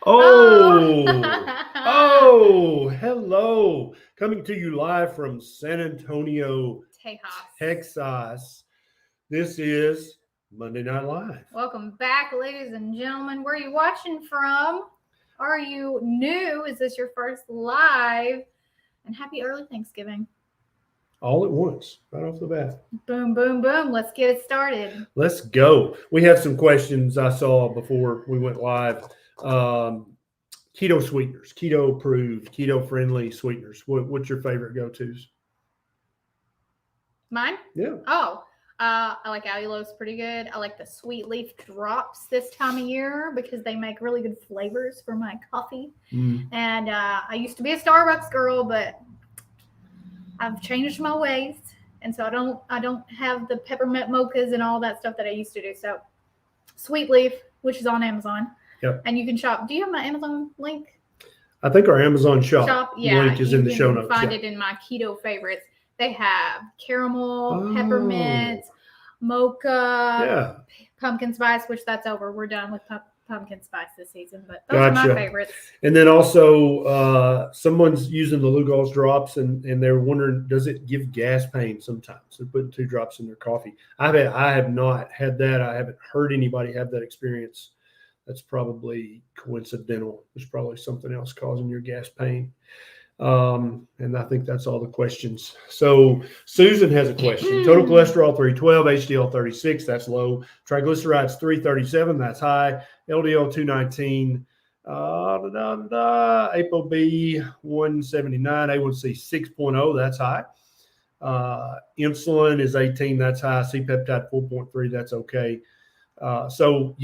Hello. Coming to you live from San Antonio, Texas. This is Monday Night Live. Welcome back, ladies and gentlemen. Where are you watching from? Are you new? Is this your first live? And happy early Thanksgiving. All at once, right off the bat. Boom, boom, boom. Let's get it started. Let's go. We have some questions I saw before we went live. Keto sweeteners, keto approved, keto friendly sweeteners. What's your favorite go-tos? Mine? Yeah. I like allulose pretty good. I like the sweet leaf drops this time of year because they make really good flavors for my coffee. And I used to be a Starbucks girl, but I've changed my ways, and so I don't have the peppermint mochas and all that stuff that I used to do. So sweet leaf, which is on Amazon. Yep. And you can shop. Do you have my Amazon link? I think our Amazon shop link is in the show notes. You can find it in my keto favorites. They have caramel, peppermint, mocha, pumpkin spice, which that's over. We're done with pumpkin spice this season, but those are my favorites. And then also someone's using the Low-Carb drops and they're wondering, does it give gas pain sometimes? They're putting 2 drops in their coffee. I have not had that. I haven't heard anybody have that experience. That's probably coincidental. There's probably something else causing your gas pain. And I think that's all the questions. So Susan has a question. Total cholesterol 312, HDL 36, that's low. Triglycerides 337, that's high. LDL 219, ApoB 179, A1C 6.0, that's high. Insulin is 18, that's high. C-peptide 4.3, that's okay. So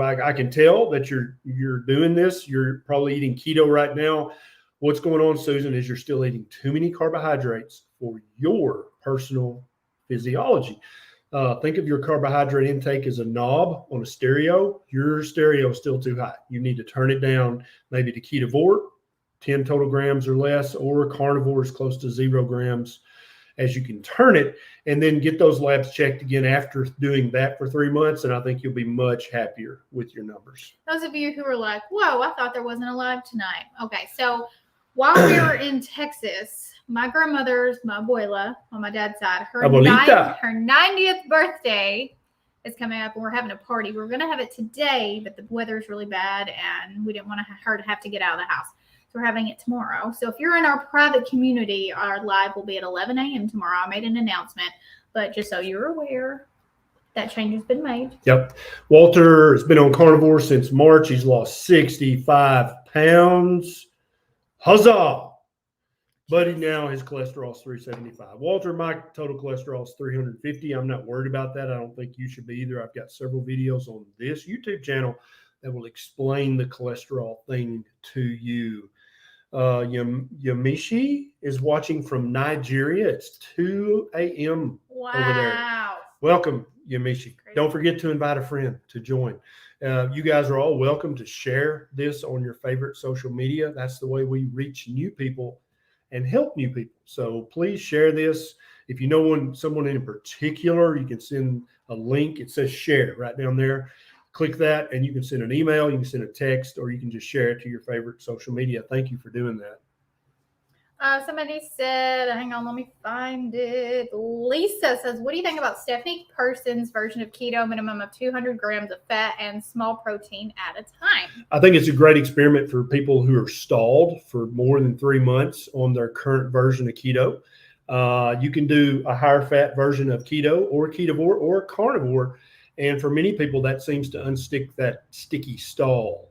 I can tell that you're doing this. You're probably eating keto right now. What's going on, Susan, is you're still eating too many carbohydrates for your personal physiology. Think of your carbohydrate intake as a knob on a stereo. Your stereo is still too high. You need to turn it down maybe to Ketovore, 10 total grams or less, or Carnivore is close to 0 grams as you can turn it, and then get those labs checked again after doing that for 3 months, and I think you'll be much happier with your numbers. Those of you who are like, whoa, I thought there wasn't a live tonight. Okay, so while we were in Texas, my grandmother's, my abuela, on my dad's side, her 90th birthday is coming up, and we're having a party. We're going to have it today, but the weather's really bad, and we didn't want her to have to get out of the house. We're having it tomorrow. So if you're in our private community, our live will be at 11 a.m. tomorrow. I made an announcement, but just so you're aware, that change has been made. Yep. Walter has been on Carnivore since March. He's lost 65 pounds. Huzzah! Buddy, now his cholesterol is 375. Walter, my total cholesterol is 350. I'm not worried about that. I don't think you should be either. I've got several videos on this YouTube channel that will explain the cholesterol thing to you. Yamishi is watching from Nigeria. It's 2 a.m. over there. Welcome, Yamishi. Great. Don't forget to invite a friend to join. You guys are all welcome to share this on your favorite social media. That's the way we reach new people and help new people. So please share this. If you know someone in particular, you can send a link. It says share right down there. Click that, and you can send an email, you can send a text, or you can just share it to your favorite social media. Thank you for doing that. Somebody said, hang on, let me find it. Lisa says, what do you think about Stephanie Person's version of keto, minimum of 200 grams of fat and small protein at a time? I think it's a great experiment for people who are stalled for more than 3 months on their current version of keto. You can do a higher fat version of keto or Ketovore or Carnivore. And for many people, that seems to unstick that sticky stall.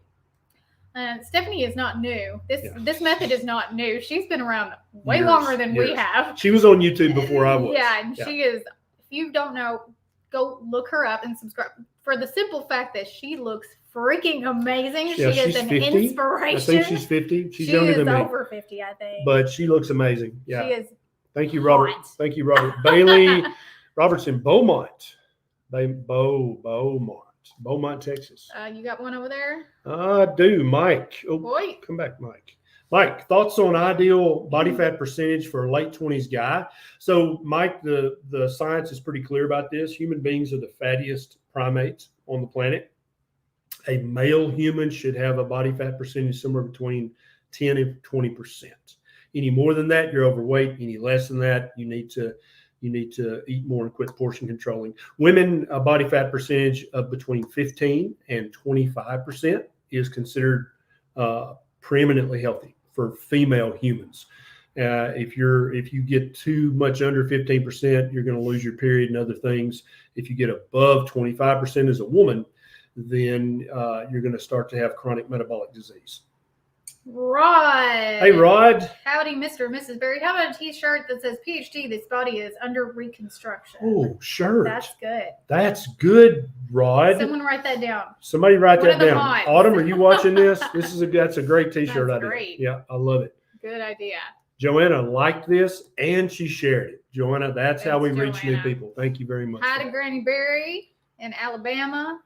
Stephanie is not new. This method is not new. She's been around way longer than we have. She was on YouTube before I was. Yeah, and she is. If you don't know, go look her up and subscribe. For the simple fact that she looks freaking amazing. Yeah, she is an 50. inspiration. I think she's 50. She's younger than me. She is over 50, I think. But she looks amazing. Yeah. She is. Thank you, Robert. Hot. Thank you, Robert. Bailey Robertson, Beaumont, Texas. You got one over there? I do, Mike. Oh, boy, come back, Mike. Mike, thoughts on ideal body fat percentage for a late 20s guy? So, Mike, the science is pretty clear about this. Human beings are the fattiest primates on the planet. A male human should have a body fat percentage somewhere between 10 and 20%. Any more than that, you're overweight. Any less than that, you need to eat more and quit portion controlling. Women, a body fat percentage of between 15 and 25% is considered preeminently healthy for female humans. If you get too much under 15%, you're going to lose your period and other things. If you get above 25% as a woman, then you're going to start to have chronic metabolic disease. Rod. Hey, Rod. Howdy, Mr. and Mrs. Berry. How about a t-shirt that says PhD, this body is under reconstruction? Oh, shirt. That's good. That's good, Rod. Someone write that down. Somebody write One that of the down. mods. Autumn, are you watching this? That's a great t-shirt That's idea. great. Yeah, I love it. Good idea. Joanna liked this and she shared it. Joanna, that's how we reach new Joanna. people. Thank you very much. Hi to Granny Berry in Alabama.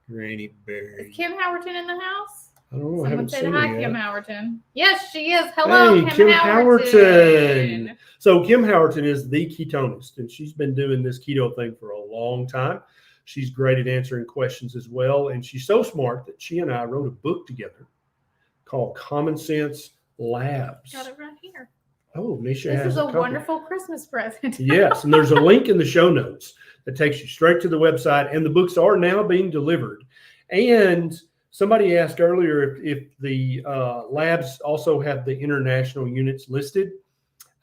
Granny Berry. Is Kim Howerton in the house? I don't know. I Someone haven't said seen hi, her Kim yet. Howerton. Yes, she is. Hello, Hey, Kim Howerton. So Kim Howerton is the ketonist, and she's been doing this keto thing for a long time. She's great at answering questions as well, and she's so smart that she and I wrote a book together called Common Sense Labs. Got it right here. Oh, Neisha This has is a copy. wonderful Christmas present. Yes, and there's a link in the show notes that takes you straight to the website, and the books are now being delivered. And somebody asked earlier if the labs also have the international units listed.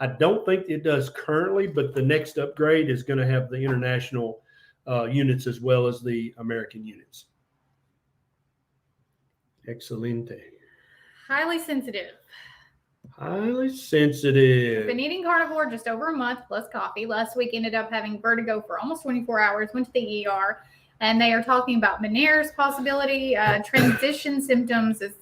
I don't think it does currently, but the next upgrade is going to have the international units as well as the American units. Excelente. Highly sensitive. Highly sensitive. I've been eating carnivore just over a month, plus coffee. Last week ended up having vertigo for almost 24 hours, went to the ER, and they are talking about Meniere's possibility. Transition symptoms is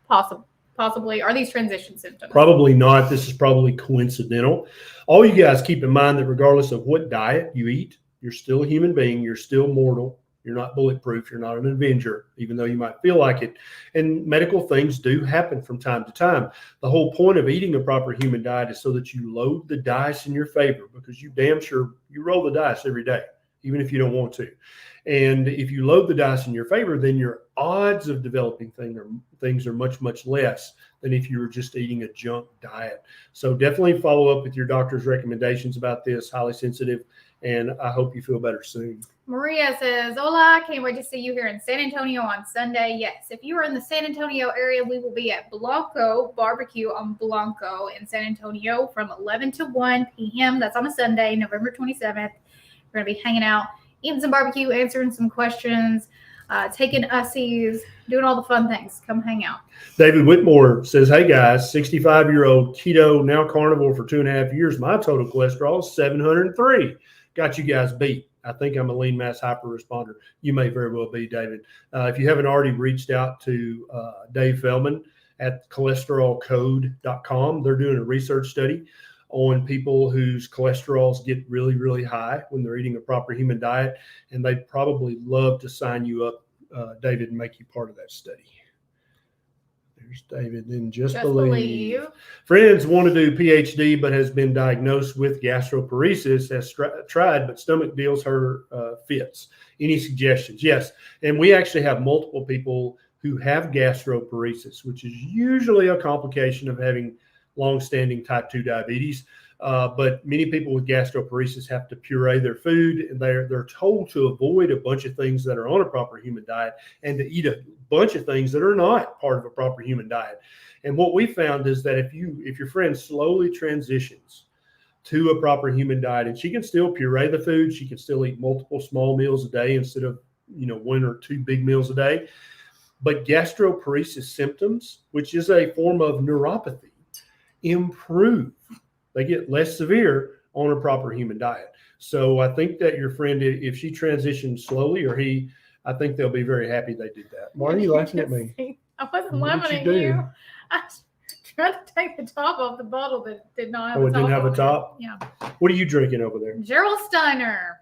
possibly. Are these transition symptoms? Probably not. This is probably coincidental. All you guys keep in mind that regardless of what diet you eat, you're still a human being. You're still mortal. You're not bulletproof. You're not an Avenger, even though you might feel like it. And medical things do happen from time to time. The whole point of eating a proper human diet is so that you load the dice in your favor, because you damn sure you roll the dice every day, even if you don't want to. And if you load the dice in your favor, then your odds of developing things are much, much less than if you were just eating a junk diet. So definitely follow up with your doctor's recommendations about this. Highly sensitive, and I hope you feel better soon. Maria says, hola, can't wait to see you here in San Antonio on Sunday. Yes, if you are in the San Antonio area, we will be at Blanco Barbecue on Blanco in San Antonio from 11 to 1 p.m. That's on a Sunday, November 27th. We're going to be hanging out, eating some barbecue, answering some questions, taking ussies, doing all the fun things. Come hang out. David Whitmore says, hey guys, 65-year-old keto, now carnivore for 2.5 years. My total cholesterol is 703. Got you guys beat. I think I'm a lean mass hyper responder. You may very well be, David. If you haven't already reached out to Dave Feldman at cholesterolcode.com, they're doing a research study on people whose cholesterols get really, really high when they're eating a proper human diet. And they'd probably love to sign you up, David, and make you part of that study. There's David. Then just believe. Friends want to do PhD, but has been diagnosed with gastroparesis, has tried, but stomach deals her fits. Any suggestions? Yes. And we actually have multiple people who have gastroparesis, which is usually a complication of having long-standing type 2 diabetes. But many people with gastroparesis have to puree their food, and they're told to avoid a bunch of things that are on a proper human diet and to eat a bunch of things that are not part of a proper human diet. And what we found is that if your friend slowly transitions to a proper human diet, and she can still puree the food, she can still eat multiple small meals a day instead of 1 or 2 big meals a day. But gastroparesis symptoms, which is a form of neuropathy, improve. They get less severe on a proper human diet. So I think that your friend, if she transitions slowly, or he, I think they'll be very happy they did that. Why are you laughing at me? I wasn't laughing at you. I was trying to take the top off the bottle that did not have a top. Oh, it didn't have a top? Yeah. What are you drinking over there? Gerald Steiner.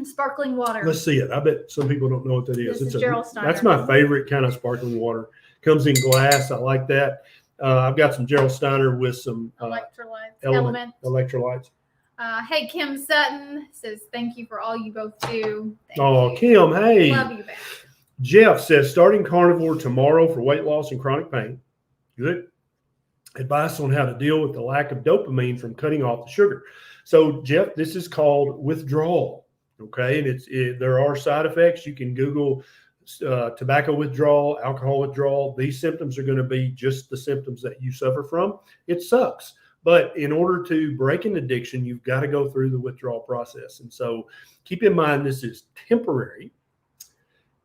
Sparkling water. Let's see it. I bet some people don't know what that is. This is Gerald Steiner. That's my favorite kind of sparkling water. Comes in glass. I like that. I've got some Gerald Steiner with some electrolytes. Hey, Kim Sutton says, thank you for all you both do. Thank you. Kim, hey. Love you back. Jeff says, starting carnivore tomorrow for weight loss and chronic pain. Good. Advice on how to deal with the lack of dopamine from cutting off the sugar. So, Jeff, this is called withdrawal. Okay. And there are side effects. You can Google tobacco withdrawal, alcohol withdrawal. These symptoms are going to be just the symptoms that you suffer from. It sucks. But in order to break an addiction, you've got to go through the withdrawal process. And so keep in mind, this is temporary.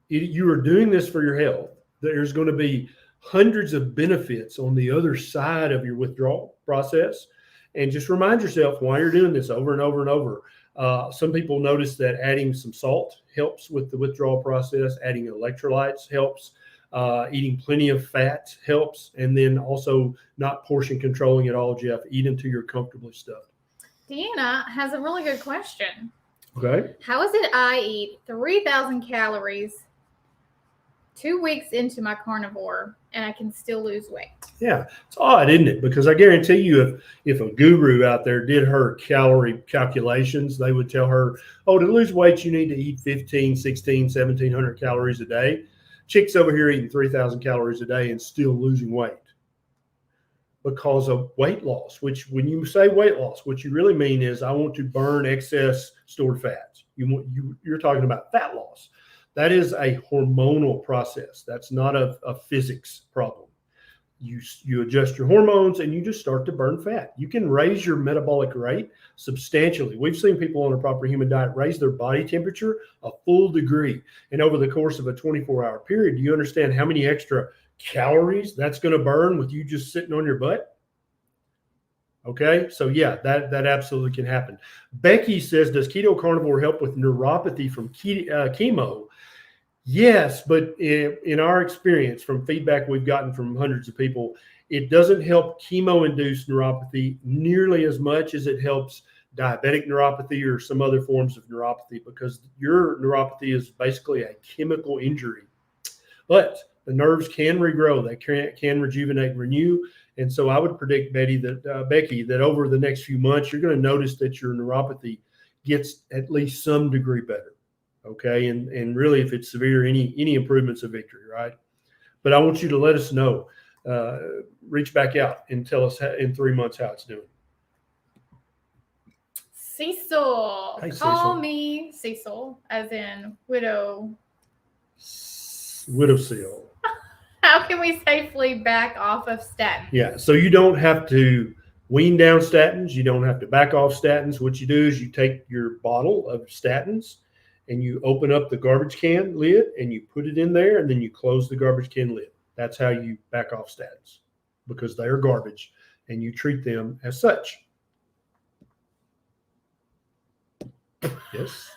You are doing this for your health. There's going to be hundreds of benefits on the other side of your withdrawal process. And just remind yourself why you're doing this over and over and over. Some people notice that adding some salt helps with the withdrawal process. Adding electrolytes helps. Eating plenty of fat helps. And then also not portion controlling at all, Jeff. Eat until you're comfortably stuffed. Deanna has a really good question. Okay. How is it I eat 3,000 calories 2 weeks into my carnivore and I can still lose weight? Yeah, it's odd, isn't it? Because I guarantee you, if a guru out there did her calorie calculations, they would tell her, oh, to lose weight, you need to eat 15, 16, 1,700 calories a day. Chick's over here eating 3,000 calories a day and still losing weight because of weight loss, which when you say weight loss, what you really mean is I want to burn excess stored fats. You're talking about fat loss. That is a hormonal process. That's not a physics problem. You adjust your hormones and you just start to burn fat. You can raise your metabolic rate substantially. We've seen people on a proper human diet raise their body temperature a full degree. And over the course of a 24-hour period, do you understand how many extra calories that's going to burn with you just sitting on your butt? Okay, so yeah, that absolutely can happen. Becky says, does keto carnivore help with neuropathy from chemo? Yes, but in our experience, from feedback we've gotten from hundreds of people, it doesn't help chemo-induced neuropathy nearly as much as it helps diabetic neuropathy or some other forms of neuropathy, because your neuropathy is basically a chemical injury. But the nerves can regrow, they can rejuvenate and renew. And so I would predict, Becky, that over the next few months, you're going to notice that your neuropathy gets at least some degree better. Okay. And really, if it's severe, any improvements of victory, right? But I want you to let us know, reach back out and tell us in 3 months how it's doing. Cecil. Hey, Call me Cecil, as in widow. Widow seal. How can we safely back off of statins? Yeah. So you don't have to wean down statins. You don't have to back off statins. What you do is you take your bottle of statins and you open up the garbage can lid and you put it in there, and then you close the garbage can lid. That's how you back off statins, because they are garbage and you treat them as such. Yes.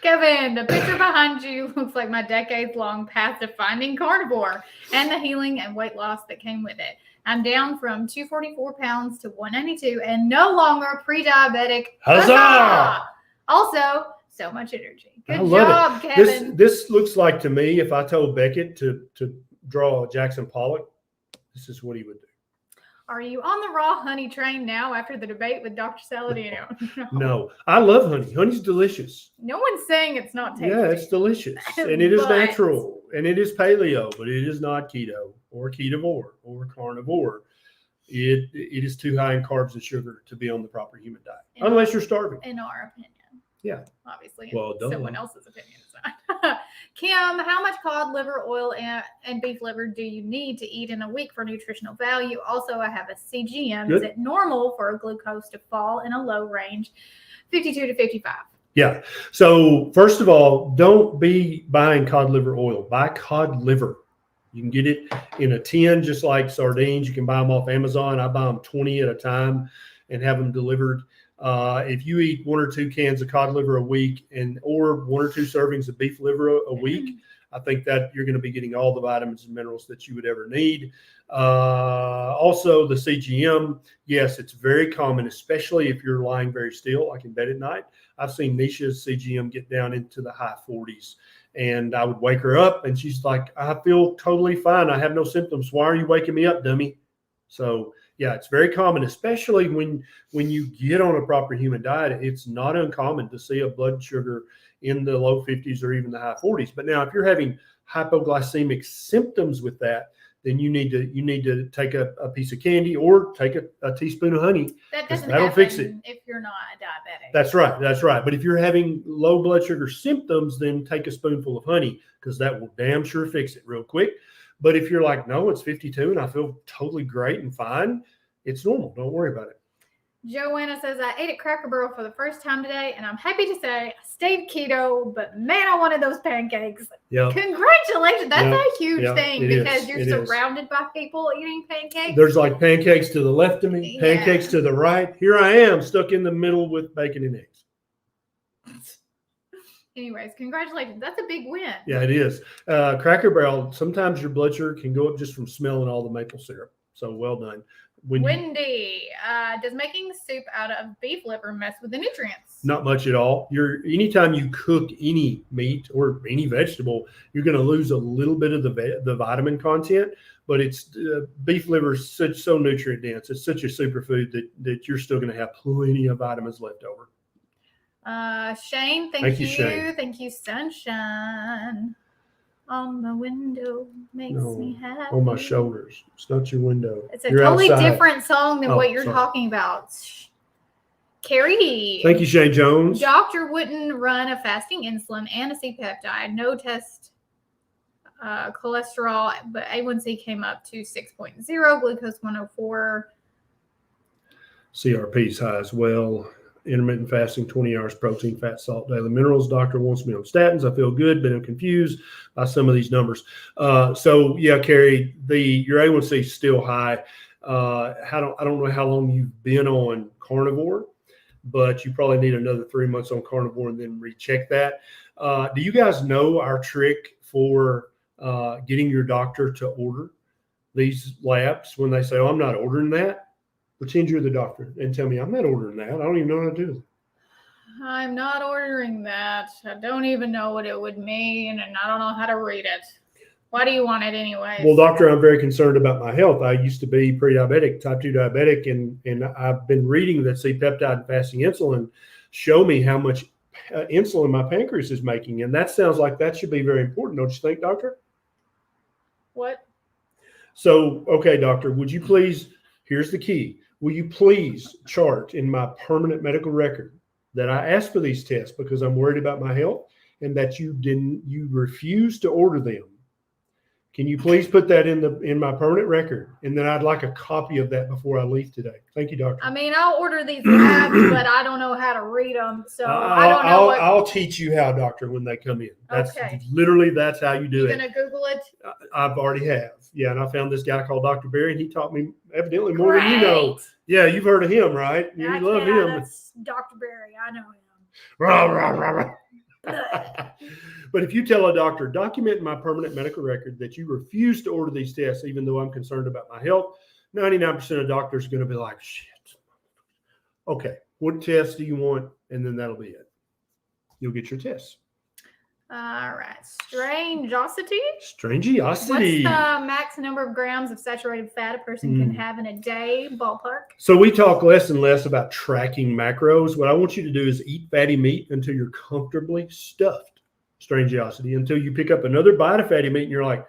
Kevin, the picture behind you looks like my decades-long path to finding carnivore and the healing and weight loss that came with it. I'm down from 244 pounds to 192 and no longer pre-diabetic. Huzzah! Also, so much energy. Good job, job, Kevin. This looks like to me, if I told Beckett to draw Jackson Pollock, this is what he would do. Are you on the raw honey train now after the debate with Dr. Saladino? No, I love honey. Honey's delicious. No one's saying it's not tasty. Yeah, it's delicious. And it is natural. And it is paleo, but it is not keto or ketovore or carnivore. It is too high in carbs and sugar to be on the proper human diet, unless you're starving. In our opinion. Yeah. Obviously. Well, someone else's opinion is not. Kim, how much cod liver oil and beef liver do you need to eat in a week for nutritional value? Also, I have a CGM. Good. Is it normal for a glucose to fall in a low range, 52 to 55? Yeah. So first of all, don't be buying cod liver oil. Buy cod liver. You can get it in a tin, just like sardines. You can buy them off Amazon. I buy them 20 at a time and have them delivered. If you eat 1 or 2 cans of cod liver a week or 1 or 2 servings of beef liver a week, I think that you're going to be getting all the vitamins and minerals that you would ever need. Also, the CGM, yes, it's very common, especially if you're lying very still, like in bed at night. I've seen Neisha's CGM get down into the high 40s, and I would wake her up, and she's like, I feel totally fine. I have no symptoms. Why are you waking me up, dummy? So, Yeah, it's very common, especially when you get on a proper human diet. It's not uncommon to see a blood sugar in the low 50s or even the high 40s. But now, if you're having hypoglycemic symptoms with that, then you need to take a piece of candy or take a teaspoon of honey. That'll fix it if you're not diabetic. That's right. But if you're having low blood sugar symptoms, then take a spoonful of honey, because that will damn sure fix it real quick. But if you're like, no, it's 52 and I feel totally great and fine, it's normal. Don't worry about it. Joanna says, I ate at Cracker Barrel for the first time today, and I'm happy to say I stayed keto, but man, I wanted those pancakes. Yep. Congratulations. That's a huge thing, because you're surrounded by people eating pancakes. There's like pancakes to the left of me, pancakes to the right. Here I am, stuck in the middle with bacon and eggs. Anyways, congratulations. That's a big win. Yeah, it is. Cracker Barrel, sometimes your blood sugar can go up just from smelling all the maple syrup. So well done. Wendy, does making soup out of beef liver mess with the nutrients? Not much at all. Anytime you cook any meat or any vegetable, you're going to lose a little bit of the vitamin content. But it's beef liver is so nutrient dense. It's such a superfood that you're still going to have plenty of vitamins left over. Shane, thank you. Shane. Thank you, sunshine. On the window makes me happy. On my shoulders. It's not your window. It's a totally different song than what you're talking about. Carrie D. Thank you, Shane Jones. Doctor wouldn't run a fasting insulin and a C-peptide. No test cholesterol, but A1C came up to 6.0, glucose 104. CRP's high as well. Intermittent fasting, 20 hours, protein, fat, salt, daily minerals. Doctor wants me on statins. I feel good, but I'm confused by some of these numbers. So yeah, Carrie, your A1C is still high. I don't know how long you've been on Carnivore, but you probably need another 3 months on Carnivore and then recheck that. Do you guys know our trick for getting your doctor to order these labs when they say, "Oh, I'm not ordering that"? Pretend you're the doctor and tell me, "I'm not ordering that. I don't even know how to do it." I'm not ordering that. I don't even know what it would mean, and I don't know how to read it. Why do you want it anyway? Well, doctor, I'm very concerned about my health. I used to be pre-diabetic, type 2 diabetic, and I've been reading that C-peptide and fasting insulin show me how much insulin my pancreas is making, and that sounds like that should be very important, don't you think, doctor? What? So, okay, doctor, would you please, here's the key. Will you please chart in my permanent medical record that I asked for these tests because I'm worried about my health, and that you refused to order them? Can you please put that in my permanent record? And then I'd like a copy of that before I leave today. Thank you, doctor. I mean, I'll order these labs, but I don't know how to read them. So I don't know. I'll teach you how, doctor, when they come in. That's how you do it. You're going to Google it? I've already have. Yeah, and I found this guy called Dr. Barry, and he taught me evidently more than you know. Yeah, you've heard of him, right? You love him. That's Dr. Barry. I know him. Rah, rah, rah, rah. But if you tell a doctor, document in my permanent medical record that you refuse to order these tests, even though I'm concerned about my health, 99% of doctors are going to be like, shit. Okay, what test do you want? And then that'll be it. You'll get your tests. All right. Strangeosity. What's the max number of grams of saturated fat a person can have in a day, ballpark? So we talk less and less about tracking macros. What I want you to do is eat fatty meat until you're comfortably stuffed. Strangeosity. Until you pick up another bite of fatty meat and you're like,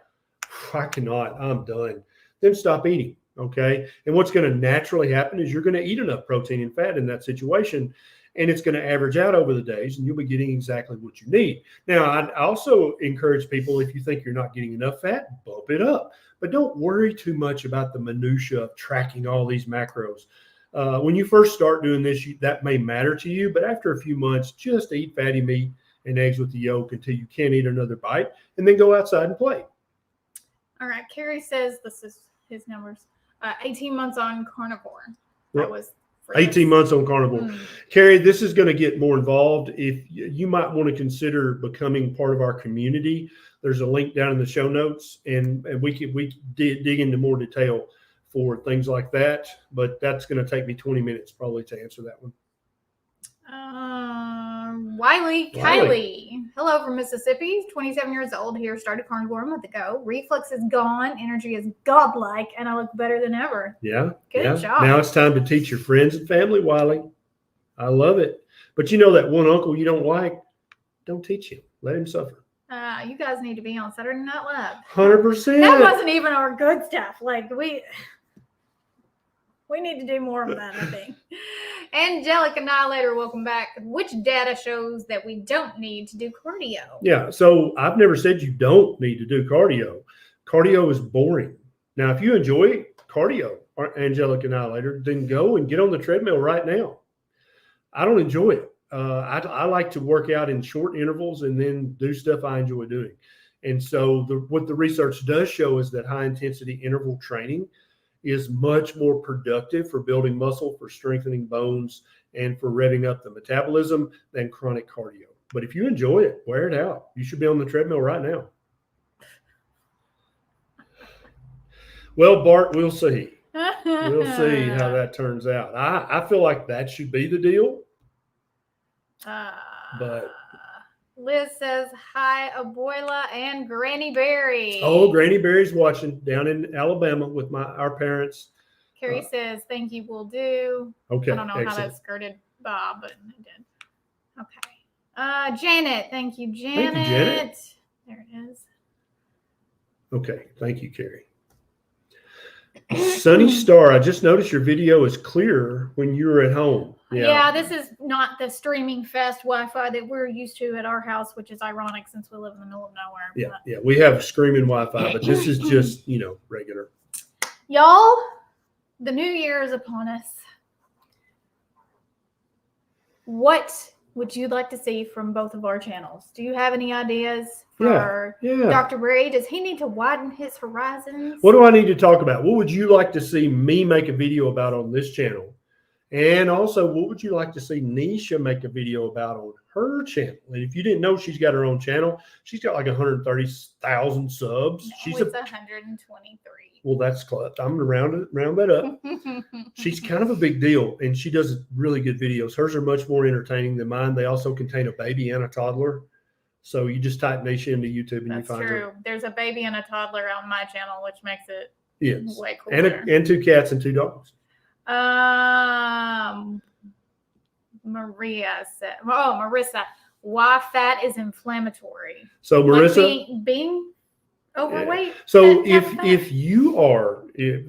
I cannot, I'm done. Then stop eating. Okay. And what's going to naturally happen is you're going to eat enough protein and fat in that situation, and it's going to average out over the days, and you'll be getting exactly what you need. Now, I also encourage people, if you think you're not getting enough fat, bump it up. But don't worry too much about the minutia of tracking all these macros. When you first start doing this, that may matter to you, but after a few months, just eat fatty meat and eggs with the yolk until you can't eat another bite, and then go outside and play. All right. Kerry says, this is his numbers, 18 months on Carnivore. That was 18 months on Carnivore. Carrie, this is going to get more involved. If you might want to consider becoming part of our community, there's a link down in the show notes, and we dig into more detail for things like that. But that's going to take me 20 minutes probably to answer that one. Kylie. Hello from Mississippi. 27 years old here. Started Carnivore a month ago. Reflux is gone. Energy is godlike. And I look better than ever. Yeah. Good job. Now it's time to teach your friends and family, Wiley. I love it. But you know that one uncle you don't like, don't teach him. Let him suffer. You guys need to be on Saturday Night Live. 100%. That wasn't even our good stuff. Like we need to do more of that, I think. Angelic Annihilator, welcome back. Which data shows that we don't need to do cardio? Yeah, so I've never said you don't need to do cardio. Cardio is boring. Now, if you enjoy cardio, Angelic Annihilator, then go and get on the treadmill right now. I don't enjoy it. I like to work out in short intervals and then do stuff I enjoy doing. And so what the research does show is that high-intensity interval training is much more productive for building muscle, for strengthening bones, and for revving up the metabolism than chronic cardio. But if you enjoy it, wear it out. You should be on the treadmill right now. Well, Bart, we'll see. We'll see how that turns out. I feel like that should be the deal. But Liz says, hi, Abuela and Granny Berry. Oh, Granny Berry's watching down in Alabama with our parents. Carrie says, thank you, will do. Okay. I don't know how that skirted Bob, but it did. Okay. Janet, thank you, Janet. Thank you, Janet. There it is. Okay. Thank you, Carrie. Sunny Star, I just noticed your video is clearer when you're at home. Yeah, this is not the streaming fast Wi-Fi that we're used to at our house, which is ironic since we live in the middle of nowhere. Yeah, we have screaming Wi-Fi, but this is just, regular. Y'all, the new year is upon us. What would you like to see from both of our channels? Do you have any ideas for Dr. Bray? Does he need to widen his horizons? What do I need to talk about? What would you like to see me make a video about on this channel? And also, what would you like to see Neisha make a video about on her channel? And if you didn't know, she's got her own channel. She's got like 130,000 subs. No, she's 123. Well, that's close. I'm going to round that up. She's kind of a big deal, and she does really good videos. Hers are much more entertaining than mine. They also contain a baby and a toddler. So you just type Neisha into YouTube and you find her. That's true. There's a baby and a toddler on my channel, which makes it way cooler. And 2 cats and 2 dogs. Marissa, why fat is inflammatory? So Marissa, like being overweight. Yeah. So if you are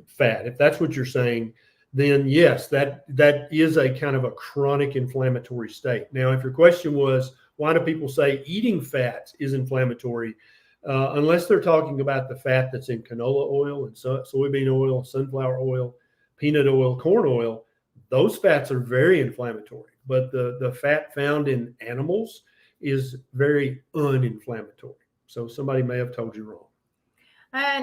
fat, if that's what you're saying, then yes, that is a kind of a chronic inflammatory state. Now, if your question was, why do people say eating fat is inflammatory? Unless they're talking about the fat that's in canola oil and soybean oil, sunflower oil, peanut oil, corn oil, those fats are very inflammatory. But the fat found in animals is very uninflammatory. So somebody may have told you wrong.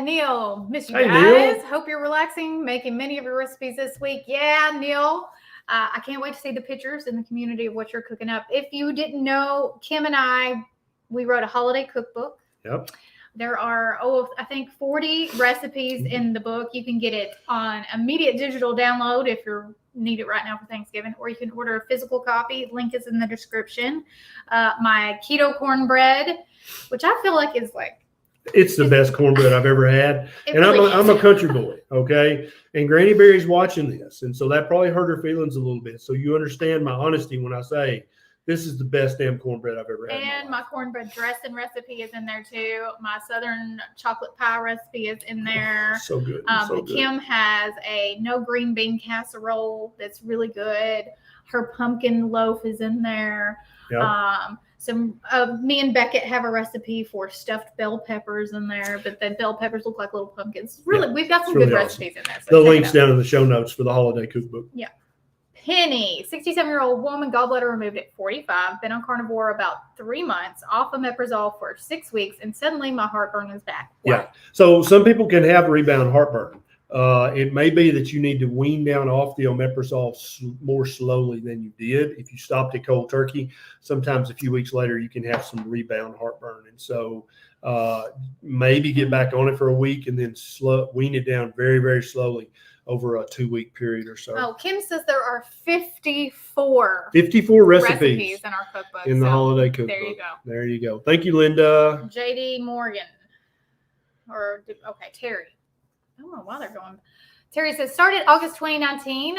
Neil, miss you guys. Neil. Hope you're relaxing, making many of your recipes this week. Yeah, Neil. I can't wait to see the pictures in the community of what you're cooking up. If you didn't know, Kim and we wrote a holiday cookbook. Yep. There are, I think 40 recipes in the book. You can get it on immediate digital download if you need it right now for Thanksgiving, or you can order a physical copy. Link is in the description. My keto cornbread, which I feel like is like, it's the best cornbread I've ever had. And really I'm a country boy, okay? And Granny Berry's watching this. And so that probably hurt her feelings a little bit. So you understand my honesty when I say this is the best damn cornbread I've ever had. And my cornbread dressing recipe is in there too. My southern chocolate pie recipe is in there. So good. Kim has a no green bean casserole that's really good. Her pumpkin loaf is in there. Yep. Me and Beckett have a recipe for stuffed bell peppers in there, but the bell peppers look like little pumpkins. Really, we've got some good recipes in there. So the link's down in the show notes for the holiday cookbook. Yeah. Penny, 67-year-old woman, gallbladder removed at 45, been on Carnivore about 3 months, off omeprazole for 6 weeks, and suddenly my heartburn is back. Wow. Yeah. So some people can have rebound heartburn. It may be that you need to wean down off the omeprazole more slowly than you did. If you stopped it cold turkey, sometimes a few weeks later you can have some rebound heartburn. And so maybe get back on it for a week and then wean it down very, very slowly. over a 2-week period or so. Oh, Kim says there are 54 recipes in our cookbook. In the holiday cookbook. There you go. There you go. Thank you, Linda. JD Morgan. Terry. I don't know why they're going. Terry says, started August 2019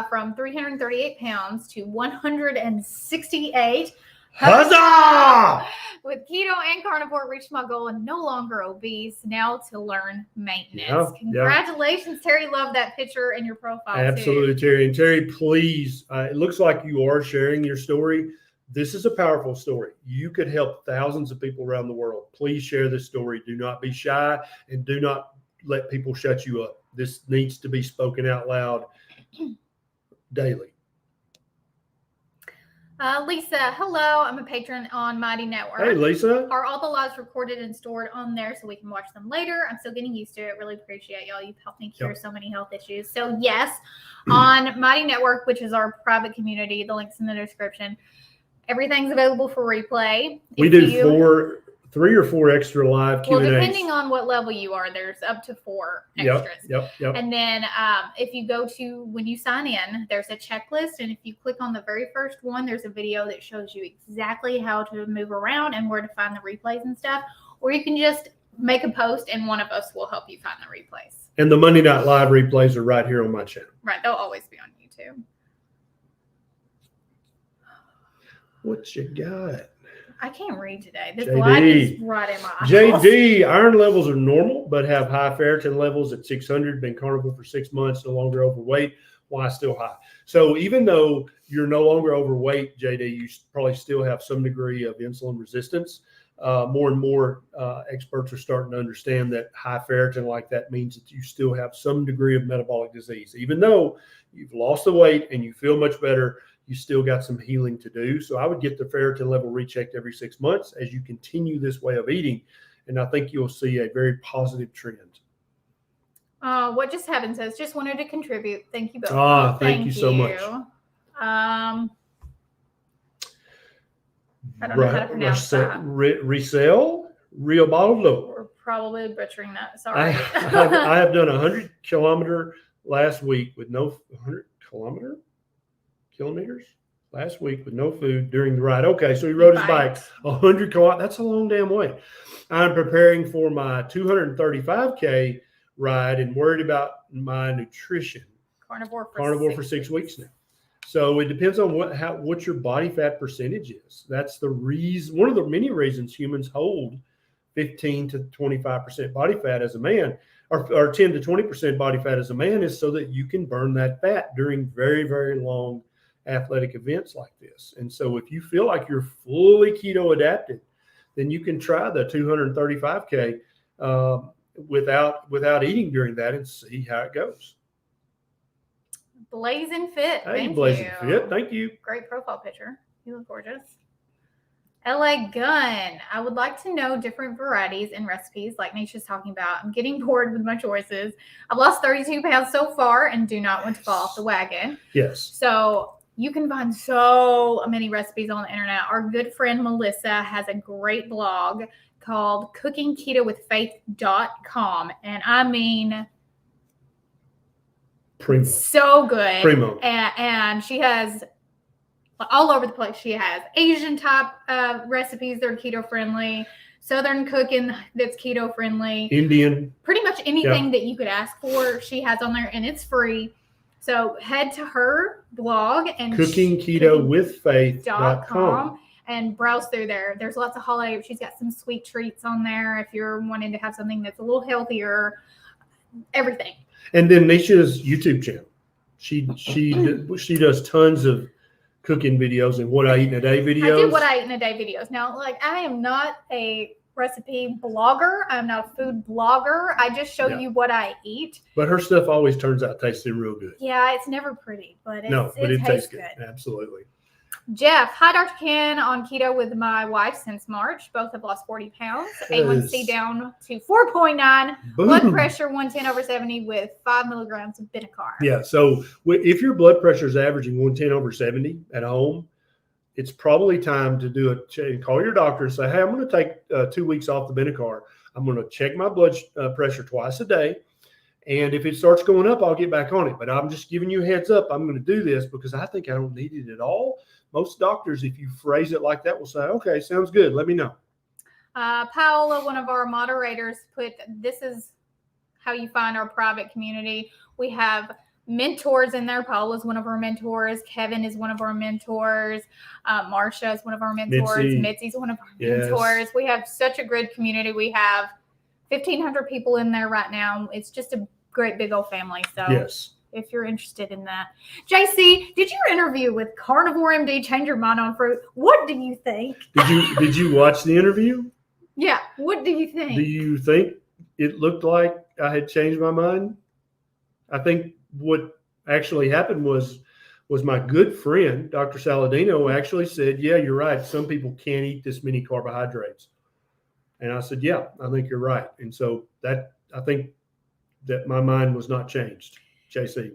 from 338 pounds to 168. Huzzah! With keto and carnivore, reached my goal and no longer obese. Now to learn maintenance. Congratulations, Terry. Love that picture in your profile. Absolutely, too. Terry. And Terry, please, it looks like you are sharing your story. This is a powerful story. You could help thousands of people around the world. Please share this story. Do not be shy and do not let people shut you up. This needs to be spoken out loud daily. Lisa, hello. I'm a patron on Mighty Network. Hey, Lisa. Are all the lives recorded and stored on there so we can watch them later? I'm still getting used to it. Really appreciate y'all. You've helped me cure so many health issues. So, yes, on Mighty Network, which is our private community, the link's in the description. Everything's available for replay. We do 3 or 4 extra live Q&As. Well, depending on what level you are, there's up to 4 extras. Yep. And then if you go to, when you sign in, there's a checklist. And if you click on the very first one, there's a video that shows you exactly how to move around and where to find the replays and stuff. Or you can just make a post and one of us will help you find the replays. And the Monday Night Live replays are right here on my channel. Right. They'll always be on YouTube. What you got? I can't read today. This JD. light is right in my eyes. JD, iron levels are normal, but have high ferritin levels at 600. Been carnivore for 6 months, no longer overweight. Why still high? So even though you're no longer overweight, JD, you probably still have some degree of insulin resistance. More and more experts are starting to understand that high ferritin like that means that you still have some degree of metabolic disease. Even though you've lost the weight and you feel much better, you still got some healing to do. So I would get the ferritin level rechecked every 6 months as you continue this way of eating. And I think you'll see a very positive trend. What just happened says, just wanted to contribute. Thank you both. Thank you so much. I don't know how to pronounce that. Resell, real bottled low. We're probably butchering that. Sorry. I have done 100 kilometer last week with no 100 kilometers last week with no food during the ride. Okay, so he rode his bike 100 kilometers. That's a long damn way. I'm preparing for my 235K ride and worried about my nutrition. Carnivore for 6 weeks now. So it depends on what your body fat percentage is. That's the reason. One of the many reasons humans hold 15 to 25% body fat as a man, or 10 to 20% body fat as a man, is so that you can burn that fat during very, very long athletic events like this. And so if you feel like you're fully keto adapted, then you can try the 235K without eating during that and see how it goes. Blazing fit. Hey, Blazing Fit. Thank you. Great profile picture. You look gorgeous. LA Gun. I would like to know different varieties and recipes like Neisha's talking about. I'm getting bored with my choices. I've lost 32 pounds so far and do not want to fall off the wagon. Yes. So you can find so many recipes on the internet. Our good friend Melissa has a great blog called cookingketowithfaith.com. And I mean, Primo. So good. Primo. And she has all over the place. She has Asian type recipes that are keto friendly, Southern cooking that's keto friendly, Indian, pretty much anything that you could ask for, she has on there, and it's free. So head to her blog and cookingketowithfaith.com and browse through there. There's lots of holiday. She's got some sweet treats on there if you're wanting to have something that's a little healthier. Everything. And then Neisha's YouTube channel. She does tons of cooking videos and what I eat in a day videos. I do what I eat in a day videos. Now, like, I am not a recipe blogger. I'm not a food blogger. I just show you what I eat. But her stuff always turns out tasting real good. Yeah, it's never pretty, but it tastes good. Absolutely. Jeff, hi, Dr. Ken, on keto with my wife since March. Both have lost 40 pounds. A1C down to 4.9. Blood pressure 110/70 with 5 milligrams of Benicar. Yeah, so if your blood pressure is averaging 110/70 at home, it's probably time to do call your doctor and say, hey, I'm going to take 2 weeks off the Benicar. I'm going to check my blood pressure twice a day. And if it starts going up, I'll get back on it. But I'm just giving you a heads up. I'm going to do this because I think I don't need it at all. Most doctors, if you phrase it like that, will say, okay, sounds good. Let me know. Paola, one of our moderators, put, this is how you find our private community. We have mentors in there. Paola's one of our mentors. Kevin is one of our mentors. Marsha is one of our mentors. Mitzi's one of our mentors. We have such a good community. We have 1,500 people in there right now. It's just a great big old family. So yes, if you're interested in that. JC, did your interview with Carnivore MD change your mind on fruit? What do you think? Did you watch the interview? Yeah. What do you think? Do you think it looked like I had changed my mind? I think what actually happened was my good friend, Dr. Saladino, actually said, yeah, you're right. Some people can't eat this many carbohydrates. And I said, yeah, I think you're right. And so I think that my mind was not changed, JC.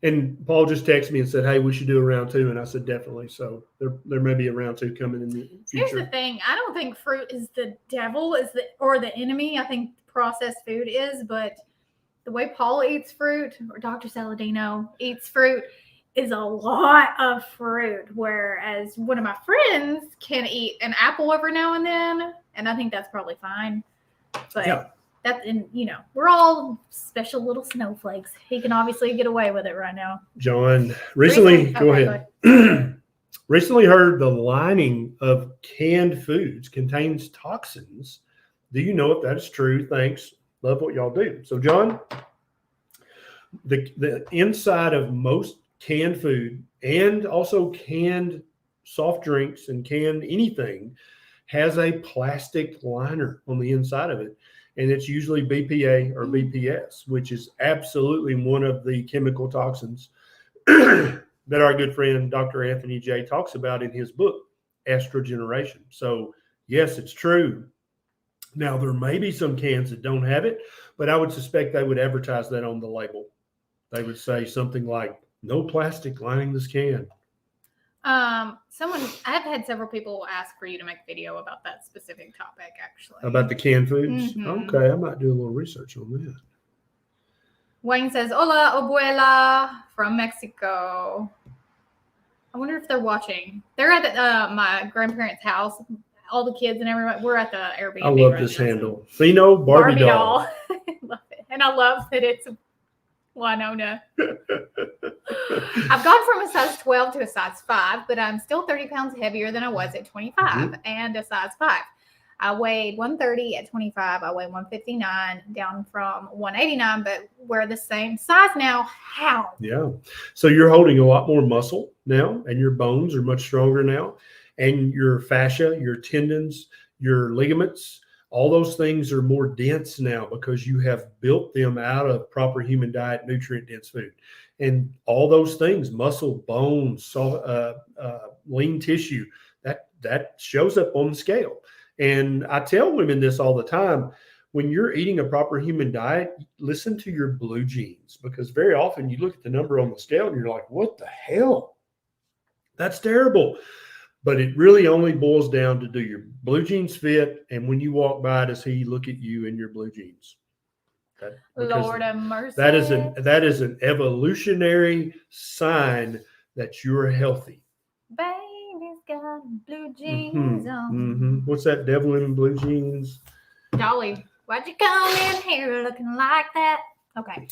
And Paul just texted me and said, hey, we should do a round 2. And I said, definitely. So there may be a round 2 coming in the future. Here's the thing. I don't think fruit is the devil or the enemy. I think processed food is, but the way Paul eats fruit or Dr. Saladino eats fruit is a lot of fruit, whereas one of my friends can eat an apple every now and then, and I think that's probably fine. But yeah. We're all special little snowflakes. He can obviously get away with it right now. John, recently go ahead. Recently heard the lining of canned foods contains toxins. Do you know if that is true? Thanks. Love what y'all do. So, John, the inside of most canned food and also canned soft drinks and canned anything has a plastic liner on the inside of it. And it's usually BPA or BPS, which is absolutely one of the chemical toxins that our good friend Dr. Anthony J. talks about in his book, Estrogeneration. So, yes, it's true. Now, there may be some cans that don't have it, but I would suspect they would advertise that on the label. They would say something like, no plastic lining this can. I've had several people ask for you to make a video about that specific topic, actually. About the canned foods? Mm-hmm. Okay, I might do a little research on that. Wayne says, hola, abuela, from Mexico. I wonder if they're watching. They're at my grandparents' house. All the kids and everybody. We're at the Airbnb. I love this handle. Pheno Barbie doll. I love it. And I love that it's Winona. I've gone from a size 12 to a size 5, but I'm still 30 pounds heavier than I was at 25 and a size 5. I weighed 130 at 25. I weigh 159, down from 189, but we're the same size now. How? Yeah. So you're holding a lot more muscle now, and your bones are much stronger now, and your fascia, your tendons, your ligaments, all those things are more dense now because you have built them out of proper human diet, nutrient-dense food. And all those things, muscle, bones, lean tissue, that shows up on the scale. And I tell women this all the time. When you're eating a proper human diet, listen to your blue jeans, because very often you look at the number on the scale and you're like, what the hell? That's terrible. But it really only boils down to, do your blue jeans fit? And when you walk by, does he look at you in your blue jeans? Lord have mercy. That is an evolutionary sign that you're healthy. Baby's got blue jeans on. What's that devil in blue jeans? Dolly, why'd you come in here looking like that? Okay.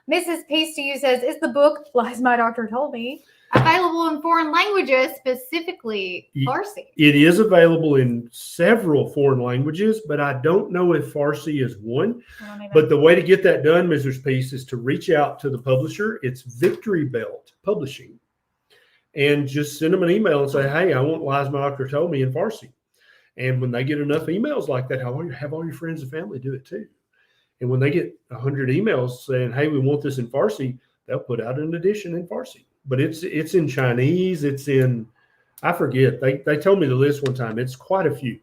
Mrs. Peace to You says, is the book, Lies My Doctor Told Me, available in foreign languages, specifically Farsi? It is available in several foreign languages, but I don't know if Farsi is one. But the way to get that done, Mrs. Peace, is to reach out to the publisher. It's Victory Belt Publishing. And just send them an email and say, hey, I want Lies My Doctor Told Me in Farsi. And when they get enough emails like that, have all your friends and family do it too. And when they get 100 emails saying, hey, we want this in Farsi, they'll put out an edition in Farsi. But it's in Chinese. It's in, I forget. They told me the list one time. It's quite a few.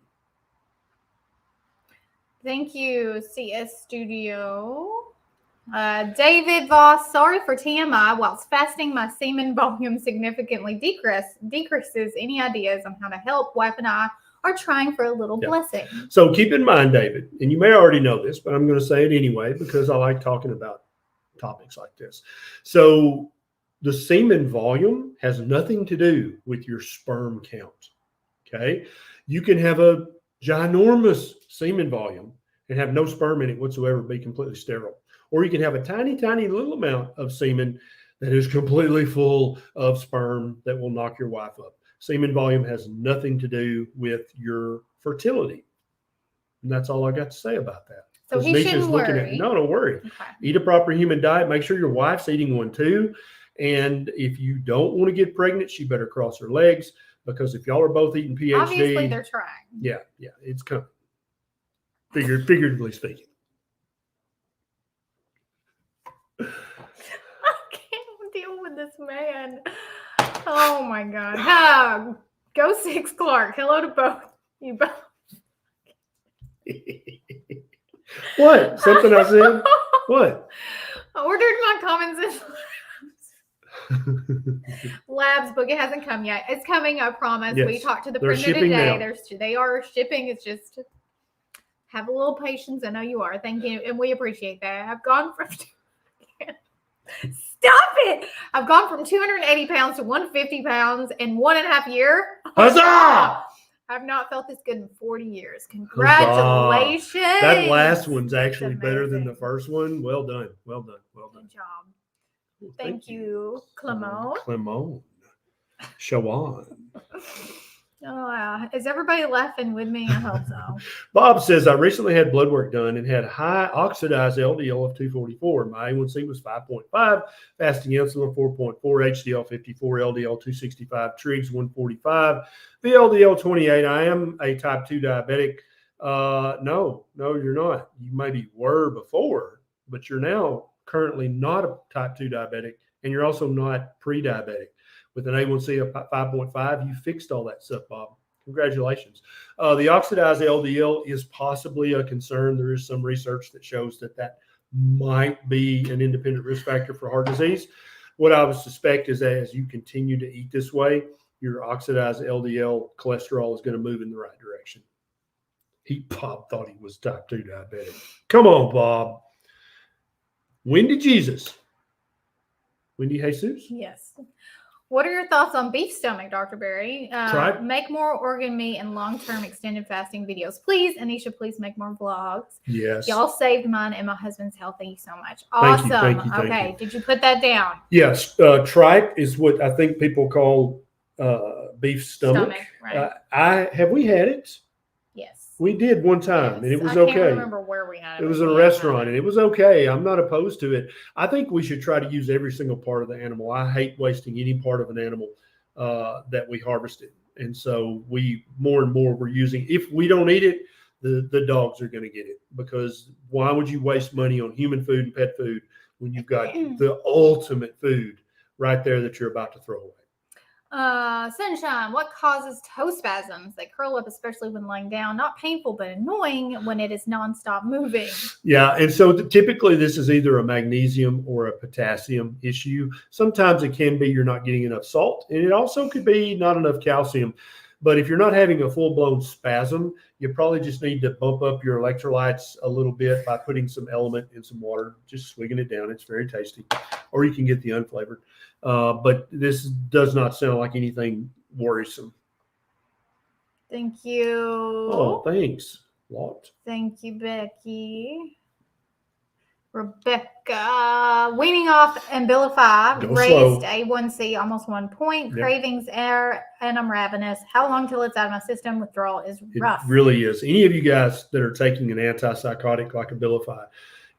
Thank you, CS Studio. David Voss, sorry for TMI. Whilst fasting, my semen volume significantly decreases. Any ideas on how to help? Wife and I are trying for a little blessing. So keep in mind, David, and you may already know this, but I'm going to say it anyway because I like talking about topics like this. So the semen volume has nothing to do with your sperm count. Okay. You can have a ginormous semen volume and have no sperm in it whatsoever, be completely sterile. Or you can have a tiny, tiny little amount of semen that is completely full of sperm that will knock your wife up. Semen volume has nothing to do with your fertility. And that's all I got to say about that. So he shouldn't worry. No, don't worry. Okay. Eat a proper human diet. Make sure your wife's eating one too. And if you don't want to get pregnant, she better cross her legs, because if y'all are both eating PhD. Obviously, they're trying. Yeah, it's coming. Figuratively speaking. I can't deal with this man. Oh my God. Go Six Clark. Hello to both. You both. What? Something I said? What? I ordered my Common Sense Labs book. It hasn't come yet. It's coming, I promise. Yes. We talked to the printer today. They are shipping. It's just have a little patience. I know you are. Thank you. And we appreciate that. I've gone from stop it. I've gone from 280 pounds to 150 pounds in 1.5 years. Huzzah! I've not felt this good in 40 years. Congratulations. Huzzah. That last one's actually better than the first one. Well done. Well done. Well done. Good job. Thank you, Clement. Clement. Show on. Oh, is everybody laughing with me? I hope so. Bob says, I recently had blood work done and had high oxidized LDL of 244. My A1C was 5.5, fasting insulin 4.4, HDL 54, LDL 265, trigs 145, VLDL 28. I am a type 2 diabetic. No, you're not. You maybe were before, but you're now currently not a type 2 diabetic, and you're also not pre-diabetic. With an A1C of 5.5, you fixed all that stuff, Bob. Congratulations. The oxidized LDL is possibly a concern. There is some research that shows that might be an independent risk factor for heart disease. What I would suspect is that as you continue to eat this way, your oxidized LDL cholesterol is going to move in the right direction. Bob thought he was type 2 diabetic. Come on, Bob. Wendy Jesus. Wendy Jesus? Yes. What are your thoughts on beef stomach, Dr. Berry? Make more organ meat and long-term extended fasting videos. Please, Neisha, please make more vlogs. Yes. Y'all saved mine and my husband's health. Thank you so much. Awesome. Thank you. Okay, did you put that down? Yes. Tripe is what I think people call beef stomach. Right. Have we had it? Yes. We did one time, and it was okay. I can't remember where we had it. It was in a restaurant, and it was okay. I'm not opposed to it. I think we should try to use every single part of the animal. I hate wasting any part of an animal that we harvested. And so more and more we're using. If we don't eat it, the dogs are going to get it, because why would you waste money on human food and pet food when you've got the ultimate food right there that you're about to throw away? Sunshine, what causes toe spasms? They curl up, especially when lying down. Not painful, but annoying when it is nonstop moving. Yeah, and so typically this is either a magnesium or a potassium issue. Sometimes it can be you're not getting enough salt, and it also could be not enough calcium. But if you're not having a full-blown spasm, you probably just need to bump up your electrolytes a little bit by putting some element in some water, just swigging it down. It's very tasty. Or you can get the unflavored. But this does not sound like anything worrisome. Thank you. Oh, thanks. Lot. Thank you, Becky. Rebecca, weaning off Abilify, raised A1C almost 1 point, cravings air, and I'm ravenous. How long till it's out of my system? Withdrawal is rough. It really is. Any of you guys that are taking an antipsychotic like Abilify,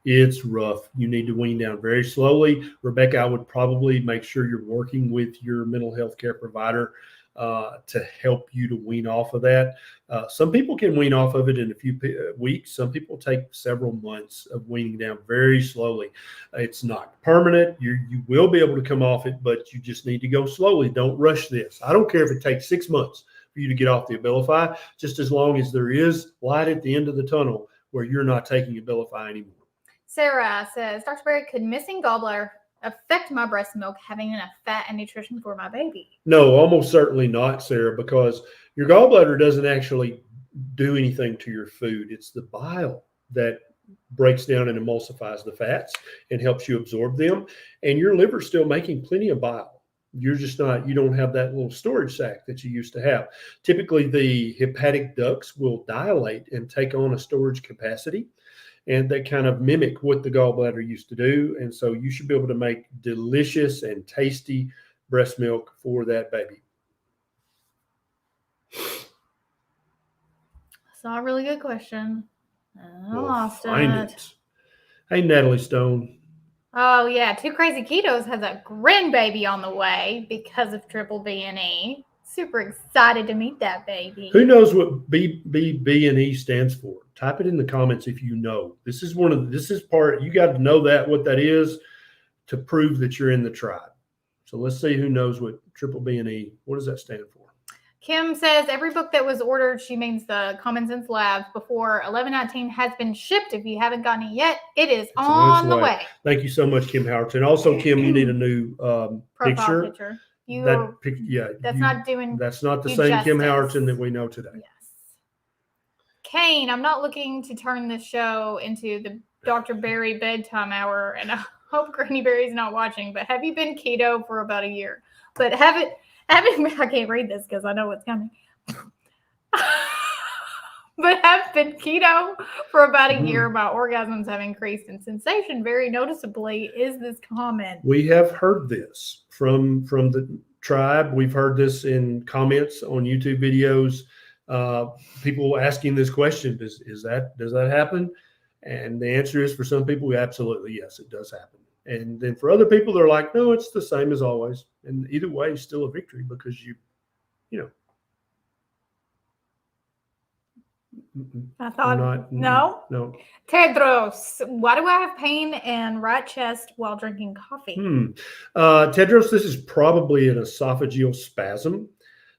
it's rough. You need to wean down very slowly. Rebecca, I would probably make sure you're working with your mental health care provider to help you to wean off of that. Some people can wean off of it in a few weeks. Some people take several months of weaning down very slowly. It's not permanent. You will be able to come off it, but you just need to go slowly. Don't rush this. I don't care if it takes 6 months for you to get off the Abilify, just as long as there is light at the end of the tunnel where you're not taking Abilify anymore. Sarah says, Dr. Berry, could missing gallbladder affect my breast milk having enough fat and nutrition for my baby? No, almost certainly not, Sarah, because Your gallbladder doesn't actually do anything to your food. It's the bile that breaks down and emulsifies the fats and helps you absorb them. And your liver's still making plenty of bile. You're just not, you don't have that little storage sac that you used to have. Typically, the hepatic ducts will dilate and take on a storage capacity, and they kind of mimic what the gallbladder used to do. And so you should be able to make delicious and tasty breast milk for that baby. That's a really good question. I lost it. Hey, Natalie Stone. Oh, yeah. Two Crazy Ketos has a grandbaby on the way because of Triple B&E. Super excited to meet that baby. Who knows what B&E stands for? Type it in the comments if you know. This is part, you got to know what that is to prove that you're in the tribe. So let's see who knows what Triple B&E, what does that stand for? Kim says every book that was ordered, she means the Common Sense Labs, before 11/19 has been shipped. If you haven't gotten it yet, it's on the way. Thank you so much, Kim Howard. And also, Kim, you need a new profile picture. That's not the same justice. Kim Howerton that we know today. Yes. Kane, I'm not looking to turn this show into the Dr. Barry bedtime hour, and I hope Granny Barry's not watching, but have you been keto for about a year? But I can't read this because I know what's coming. But have been keto for about a year. My orgasms have increased in sensation very noticeably. Is this common? We have heard this from the tribe. We've heard this in comments on YouTube videos. People asking this question: does that happen? And the answer is, for some people, absolutely yes, it does happen. And then for other people, they're like, no, it's the same as always. And either way, it's still a victory because you know. I thought, no. Tedros, why do I have pain and right chest while drinking coffee? Tedros, this is probably an esophageal spasm.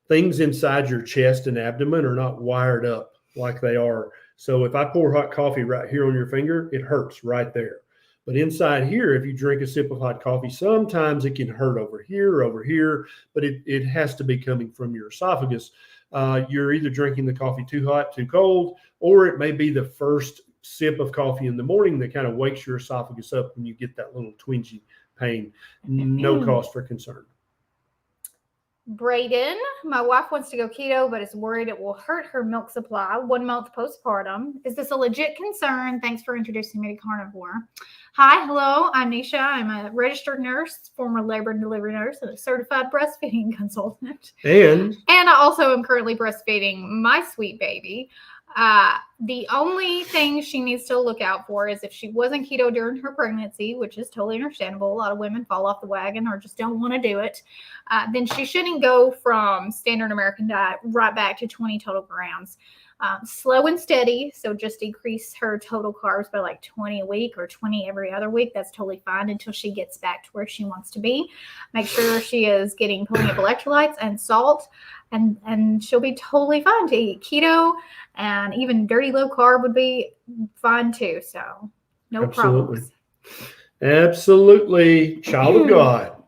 Things inside your chest and abdomen are not wired up like they are. So if I pour hot coffee right here on your finger, it hurts right there. But inside here, if you drink a sip of hot coffee, sometimes it can hurt over here, but it has to be coming from your esophagus. You're either drinking the coffee too hot, too cold, or it may be the first sip of coffee in the morning that kind of wakes your esophagus up when you get that little twingy pain. No cause for concern. Braden, my wife wants to go keto, but is worried it will hurt her milk supply 1 month postpartum. Is this a legit concern? Thanks for introducing me to Carnivore. Hi, hello, I'm Neisha. I'm a registered nurse, former labor and delivery nurse, and a certified breastfeeding consultant. And I also am currently breastfeeding my sweet baby. The only thing she needs to look out for is if she wasn't keto during her pregnancy, which is totally understandable. A lot of women fall off the wagon or just don't want to do it. Then she shouldn't go from standard American diet right back to 20 total grams. Slow and steady. So just decrease her total carbs by like 20 a week or 20 every other week. That's totally fine until she gets back to where she wants to be. Make sure she is getting plenty of electrolytes and salt, and she'll be totally fine to eat keto, and even dirty low carb would be fine too. So no problems. Absolutely. Child of God.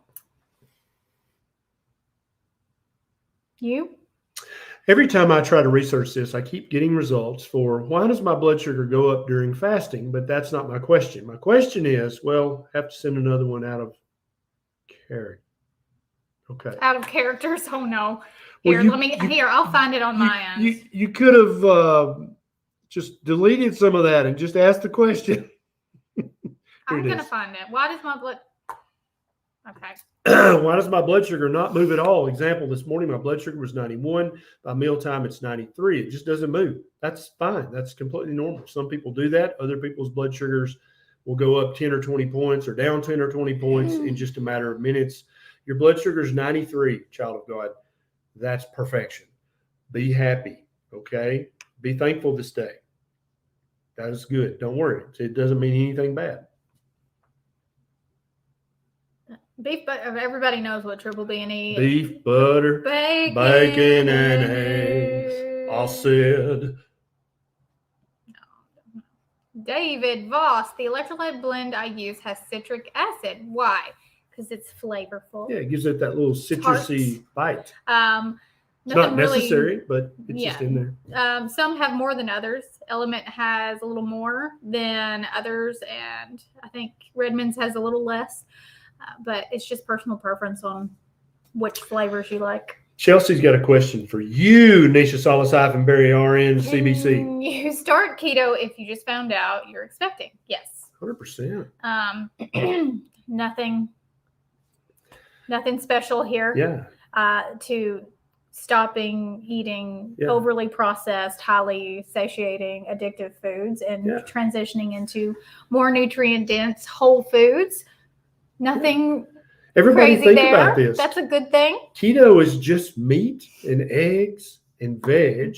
You? Every time I try to research this, I keep getting results for why does my blood sugar go up during fasting? But that's not my question. My question is, well, have to send another one out of character. Okay. Out of characters? Oh no. Here, I'll find it on my end. You could have just deleted some of that and just asked the question. I'm going to find it. Why does my blood... Okay. Why does my blood sugar not move at all? Example, this morning my blood sugar was 91. By mealtime, it's 93. It just doesn't move. That's fine. That's completely normal. Some people do that. Other people's blood sugars will go up 10 or 20 points or down 10 or 20 points in just a matter of minutes. Your blood sugar is 93, child of God. That's perfection. Be happy, okay? Be thankful this day. That is good. Don't worry. It doesn't mean anything bad. Beef butter. Everybody knows what triple B&E is. Beef, butter, bacon, and eggs. All said. David Voss, the electrolyte blend I use has citric acid. Why? Because it's flavorful. Yeah, it gives it that little citrusy bite. It's not necessary, but it's just in there. Some have more than others. Element has a little more than others, and I think Redmond's has a little less. But it's just personal preference on which flavors you like. Chelsea's got a question for you, Neisha Salas-Berry RN CBC. Can you start keto if you just found out you're expecting? Yes. 100%. Nothing special here. Yeah. To stopping eating overly processed, highly satiating, addictive foods and transitioning into more nutrient dense whole foods. Nothing Everybody crazy think about this. That's a good thing. Keto is just meat and eggs and veg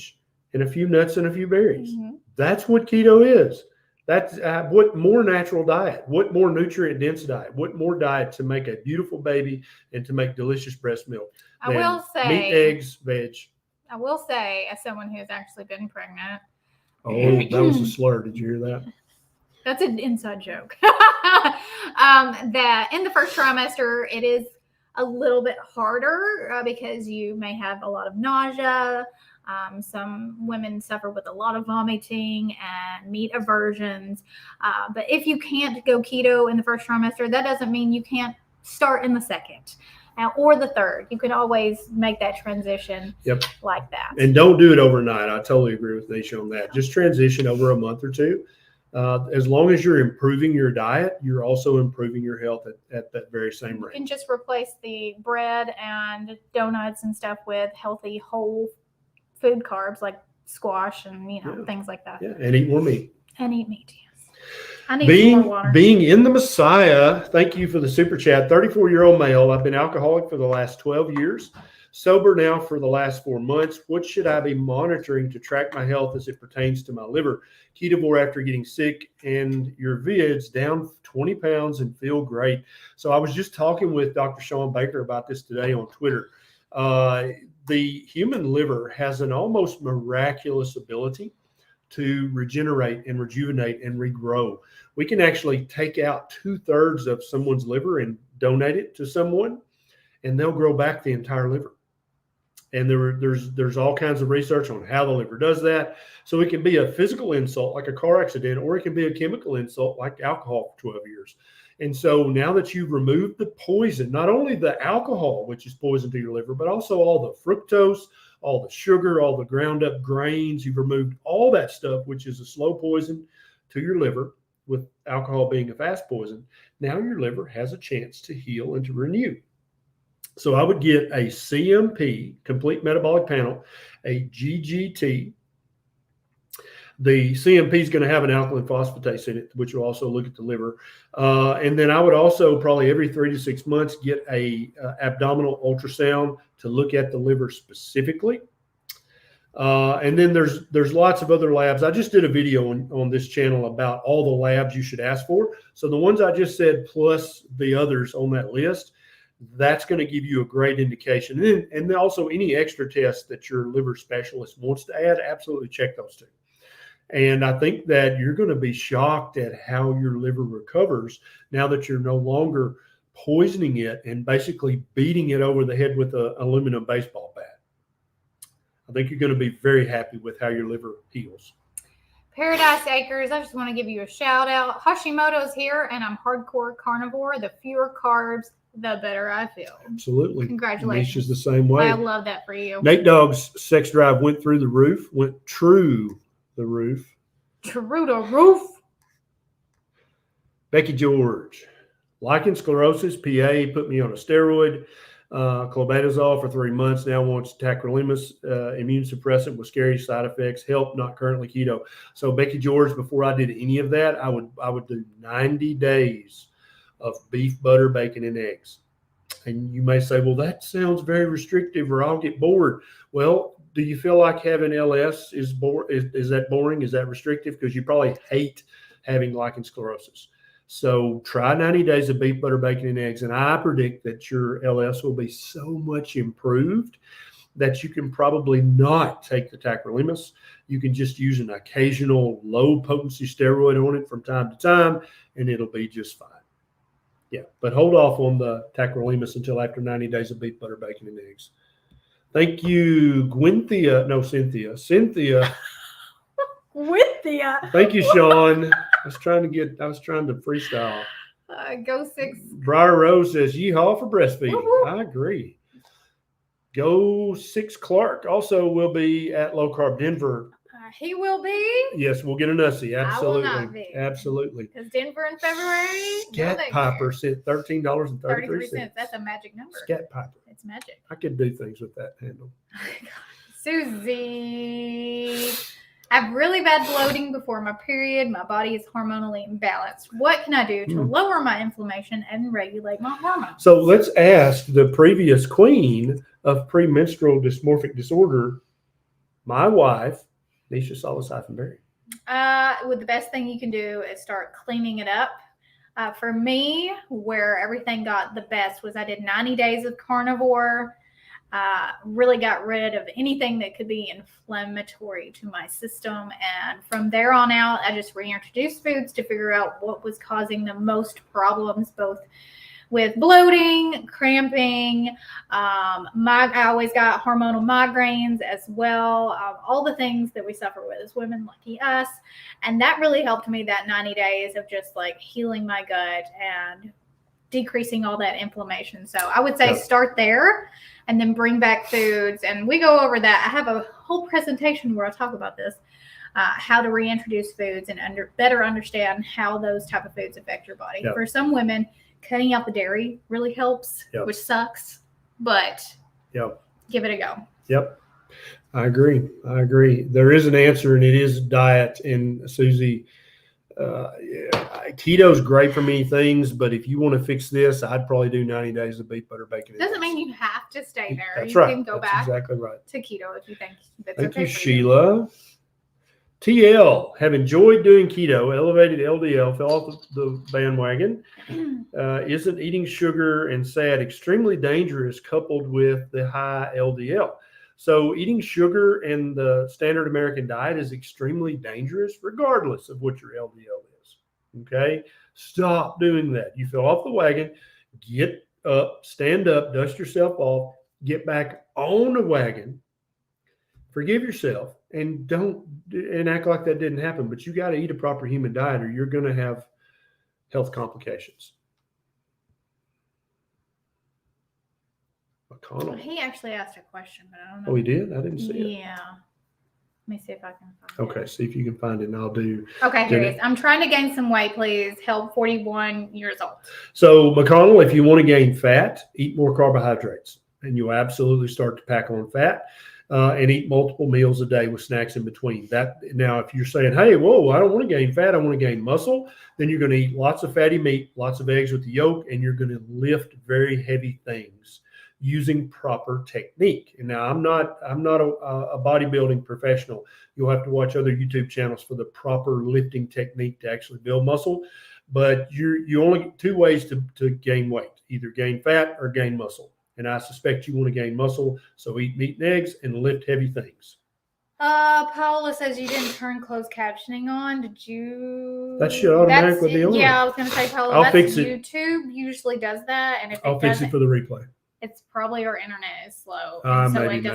and a few nuts and a few berries. Mm-hmm. That's what keto is. That's what more natural diet, what more nutrient dense diet, what more diet to make a beautiful baby and to make delicious breast milk. I will say meat, eggs, veg. I will say, as someone who's actually been pregnant. Oh, that was a slur. Did you hear that? That's an inside joke. That in the first trimester, it is a little bit harder because you may have a lot of nausea. Some women suffer with a lot of vomiting and meat aversions. But if you can't go keto in the first trimester, that doesn't mean you can't start in the second or the third. You can always make that transition like that. And don't do it overnight. I totally agree with Neisha on that. Just transition over a month or two. As long as you're improving your diet, you're also improving your health at that very same rate. You can just replace the bread and donuts and stuff with healthy whole food carbs like squash and things like that. Yeah, and eat more meat. And eat meat, yes. I need more water. Being in the Messiah, thank you for the super chat. 34-year-old male. I've been alcoholic for the last 12 years. Sober now for the last 4 months. What should I be monitoring to track my health as it pertains to my liver? Ketovore after getting sick and your vids down 20 pounds and feel great. So I was just talking with Dr. Sean Baker about this today on Twitter. The human liver has an almost miraculous ability to regenerate and rejuvenate and regrow. We can actually take out 2/3 of someone's liver and donate it to someone, and they'll grow back the entire liver. And there's all kinds of research on how the liver does that. So it can be a physical insult like a car accident, or it can be a chemical insult like alcohol for 12 years. And so now that you've removed the poison, not only the alcohol, which is poison to your liver, but also all the fructose, all the sugar, all the ground up grains, you've removed all that stuff, which is a slow poison to your liver, with alcohol being a fast poison. Now your liver has a chance to heal and to renew. So I would get a CMP, complete metabolic panel, a GGT. The CMP is going to have an alkaline phosphatase in it, which will also look at the liver. And then I would also probably every 3 to 6 months get a abdominal ultrasound to look at the liver specifically. And then there's lots of other labs. I just did a video on this channel about all the labs you should ask for. So the ones I just said plus the others on that list, that's going to give you a great indication. And then also any extra tests that your liver specialist wants to add, absolutely check those too. And I think that you're going to be shocked at how your liver recovers now that you're no longer poisoning it and basically beating it over the head with an aluminum baseball bat. I think you're going to be very happy with how your liver heals. Paradise Acres, I just want to give you a shout out. Hashimoto's here, and I'm hardcore carnivore. The fewer carbs, the better I feel. Absolutely. Congratulations. Neisha's the same way. I love that for you. Nate Dogg's sex drive went through the roof, went true the roof. True the roof. Becky George, lichen sclerosis, PA, put me on a steroid, clobetasol for 3 months. Now wants tacrolimus, immune suppressant with scary side effects. Help, not currently keto. So Becky George, before I did any of that, I would do 90 days of beef, butter, bacon, and eggs. And you may say, well, that sounds very restrictive, or I'll get bored. Well, do you feel like having LS is that boring? Is that restrictive? Because you probably hate having lichen sclerosis. So try 90 days of beef, butter, bacon, and eggs. And I predict that your LS will be so much improved that you can probably not take the tacrolimus. You can just use an occasional low potency steroid on it from time to time, and it'll be just fine. Yeah, but hold off on the tacrolimus until after 90 days of beef, butter, bacon, and eggs. Thank you, Gwynthia. No, Cynthia. Cynthia. Gwynthia. Thank you, Sean. I was trying to freestyle. Go 6. Briar Rose says, yeehaw for breastfeeding. Woo-hoo. I agree. Go 6 Clark also will be at Low Carb Denver. He will be. Yes, we'll get a Nussie. Absolutely. I will not be. Absolutely. Because Denver in February. Scat Piper said $13.33. That's a magic number. Scat Piper. It's magic. I could do things with that handle. Susie. I have really bad bloating before my period. My body is hormonally imbalanced. What can I do to lower my inflammation and regulate my hormones? So let's ask the previous queen of premenstrual dysmorphic disorder, my wife, Neisha Salas-Berry. Well, the best thing you can do is start cleaning it up. For me, where everything got the best was I did 90 days of carnivore. Really got rid of anything that could be inflammatory to my system. And from there on out, I just reintroduced foods to figure out what was causing the most problems, both with bloating, cramping. I always got hormonal migraines as well. All the things that we suffer with as women, lucky us. And that really helped me, that 90 days of just like healing my gut and decreasing all that inflammation. So I would say start there and then bring back foods. And we go over that. I have a whole presentation where I talk about this, how to reintroduce foods and better understand how those type of foods affect your body. For some women, cutting out the dairy really helps, which sucks, but give it a go. I agree. There is an answer, and it is diet. And Susie, keto's great for many things, but if you want to fix this, I'd probably do 90 days of beef, butter, bacon. It doesn't mean you have to stay there. That's you right. can go That's back exactly right. to keto if you think that's Thank okay you, for Sheila. TL, have enjoyed doing keto, elevated LDL, fell off the bandwagon. Isn't eating sugar and sad extremely dangerous coupled with the high LDL? So eating sugar and the standard American diet is extremely dangerous regardless of what your LDL is. Okay? Stop doing that. You fell off the wagon. Get up, stand up, dust yourself off, get back on the wagon. Forgive yourself and don't act like that didn't happen. But you got to eat a proper human diet or you're going to have health complications. McConnell. He actually asked a question, but I don't know. Oh, he did? I didn't see it. Yeah. Let me see if I can find it. Okay, see if you can find it and I'll do. Okay, here it is. I'm trying to gain some weight, please. Help, 41 years old. So, McConnell, if you want to gain fat, eat more carbohydrates and you'll absolutely start to pack on fat. And eat multiple meals a day with snacks in between. Now, if you're saying, hey, whoa, I don't want to gain fat, I want to gain muscle, then you're going to eat lots of fatty meat, lots of eggs with the yolk, and you're going to lift very heavy things using proper technique. And now I'm not a bodybuilding professional. You'll have to watch other YouTube channels for the proper lifting technique to actually build muscle. But you only get 2 ways to gain weight, either gain fat or gain muscle. And I suspect you want to gain muscle, so eat meat and eggs and lift heavy things. Paula says you didn't turn closed captioning on. Did you? That should automatically be on. Yeah, I was going to say, Paula, I'll fix it. YouTube usually does that. And if I'll fix it for the replay. It's probably our internet is slow. Maybe.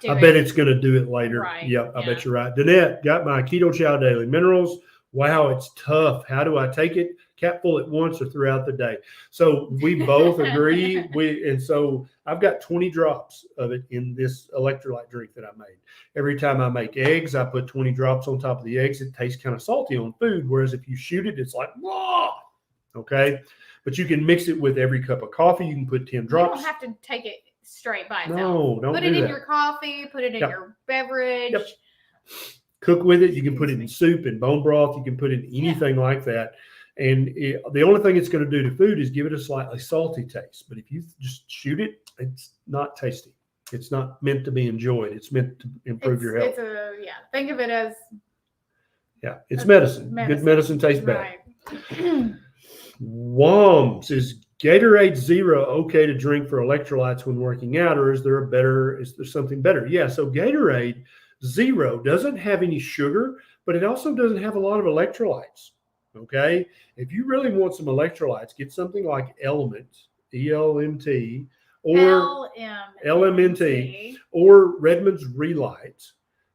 I bet it's going to do it later. Right. Yep, I bet you're right. Danette, got my Keto Chow Daily Minerals. Wow, it's tough. How do I take it? Capful at once or throughout the day. So we both agree. And so I've got 20 drops of it in this electrolyte drink that I made. Every time I make eggs, I put 20 drops on top of the eggs. It tastes kind of salty on food. Whereas if you shoot it, it's like, whoa. Okay. But you can mix it with every cup of coffee. You can put 10 drops. You don't have to take it straight by itself. No, don't put do it in that. Your coffee, put it in your beverage. Yep. Cook with it. You can put it in soup and bone broth. You can put it in anything like that. And the only thing it's going to do to food is give it a slightly salty taste. But if you just shoot it, it's not tasty. It's not meant to be enjoyed. It's meant to improve your health. Think of it as. Yeah, it's medicine. Good medicine tastes bad. Right. WOMS, is Gatorade Zero okay to drink for electrolytes when working out, or is there something better? Yeah, so Gatorade Zero doesn't have any sugar, but it also doesn't have a lot of electrolytes. Okay, if you really want some electrolytes, get something like Element, ELMT, or LMNT, or Redmond's Relight.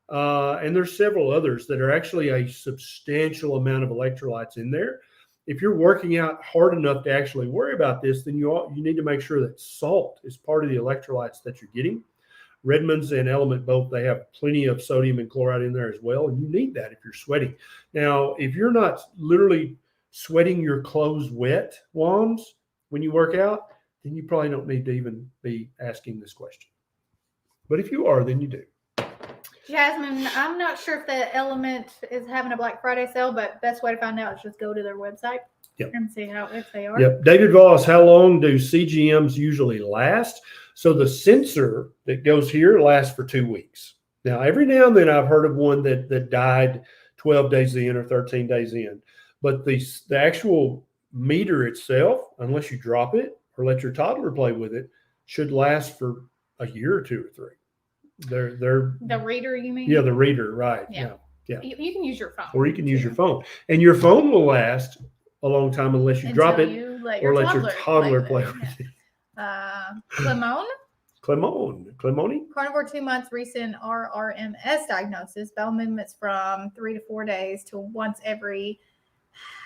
And there's several others that are actually a substantial amount of electrolytes in there. If you're working out hard enough to actually worry about this, then you need to make sure that salt is part of the electrolytes that you're getting. Redmond's and Element both, they have plenty of sodium and chloride in there as well, and you need that if you're sweating. Now, if you're not literally sweating your clothes wet, Wams, when you work out, then you probably don't need to even be asking this question. But if you are, then you do. Jasmine, I'm not sure if the Element is having a Black Friday sale, but best way to find out is just go to their website and see if they are. Yep. David Voss, how long do CGMs usually last? So the sensor that goes here lasts for 2 weeks. Now, every now and then I've heard of one that died 12 days in or 13 days in. But the actual meter itself, unless you drop it or let your toddler play with it, should last for a year or 2 or 3. They're the reader, you mean? Yeah, the reader, right. Yeah. You can use your phone. Or you can use your phone. And your phone will last a long time unless you drop it or let your toddler play with it. Clemone. Carnivore 2 months recent RRMS diagnosis. Bowel movements from 3 to 4 days to once every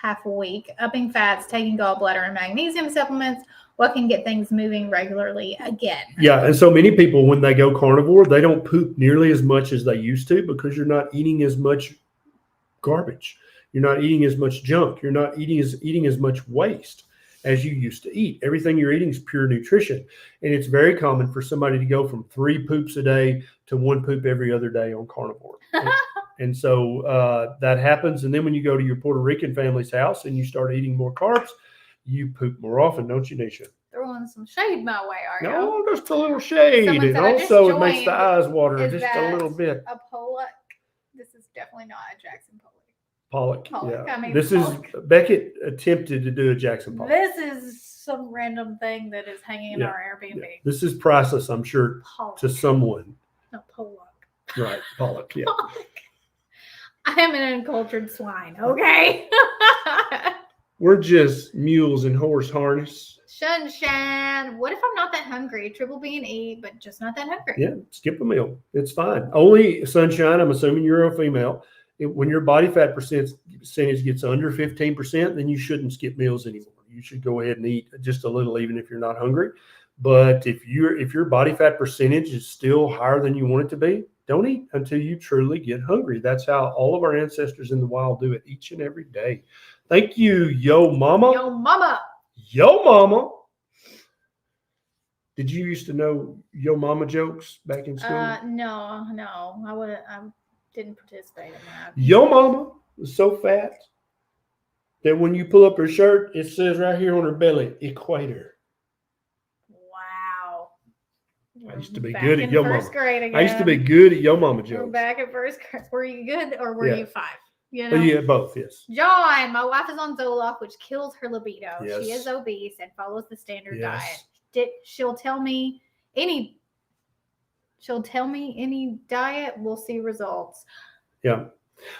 half a week. Upping fats, taking gallbladder and magnesium supplements. What can get things moving regularly again? Yeah, and so many people, when they go carnivore, they don't poop nearly as much as they used to because you're not eating as much garbage. You're not eating as much junk. You're not eating as much waste as you used to eat. Everything you're eating is pure nutrition. And it's very common for somebody to go from 3 poops a day to 1 poop every other day on carnivore. And so that happens. And then when you go to your Puerto Rican family's house and you start eating more carbs, you poop more often, don't you, Neisha? Throwing some shade my way, are you? No, just a little shade. And also it makes the eyes water just a little bit. A Pollock? This is definitely not a Jackson Pollock. Yeah. I mean, this Pollock. Is Beckett attempted to do a Jackson Pollock. This is some random thing that is hanging in our Airbnb. Yeah. This is priceless, I'm sure, to someone. No, Pollock. Right, Pollock, yeah. Pollock. I am an uncultured swine, okay? We're just mules in horse harness. Sunshine. What if I'm not that hungry? Triple B and E, but just not that hungry. Yeah, skip a meal. It's fine. Only Sunshine, I'm assuming you're a female. When your body fat percentage gets under 15%, then you shouldn't skip meals anymore. You should go ahead and eat just a little, even if you're not hungry. But if your body fat percentage is still higher than you want it to be, don't eat until you truly get hungry. That's how all of our ancestors in the wild do it each and every day. Thank you, Yo Mama. Yo Mama. Yo Mama. Did you used to know Yo Mama jokes back in school? No. I didn't participate in that. Yo Mama was so fat that when you pull up her shirt, it says right here on her belly, Equator. Wow. I used to be good at Yo Mama. Grade again. I used to be good at Yo Mama jokes. We're back at first grade. Were you good or were you 5? You know? Yeah, both, yes. John, my wife is on Zoloft, which kills her libido. Yes. She is obese and follows the standard diet. She'll tell me any diet, we'll see results. Yeah.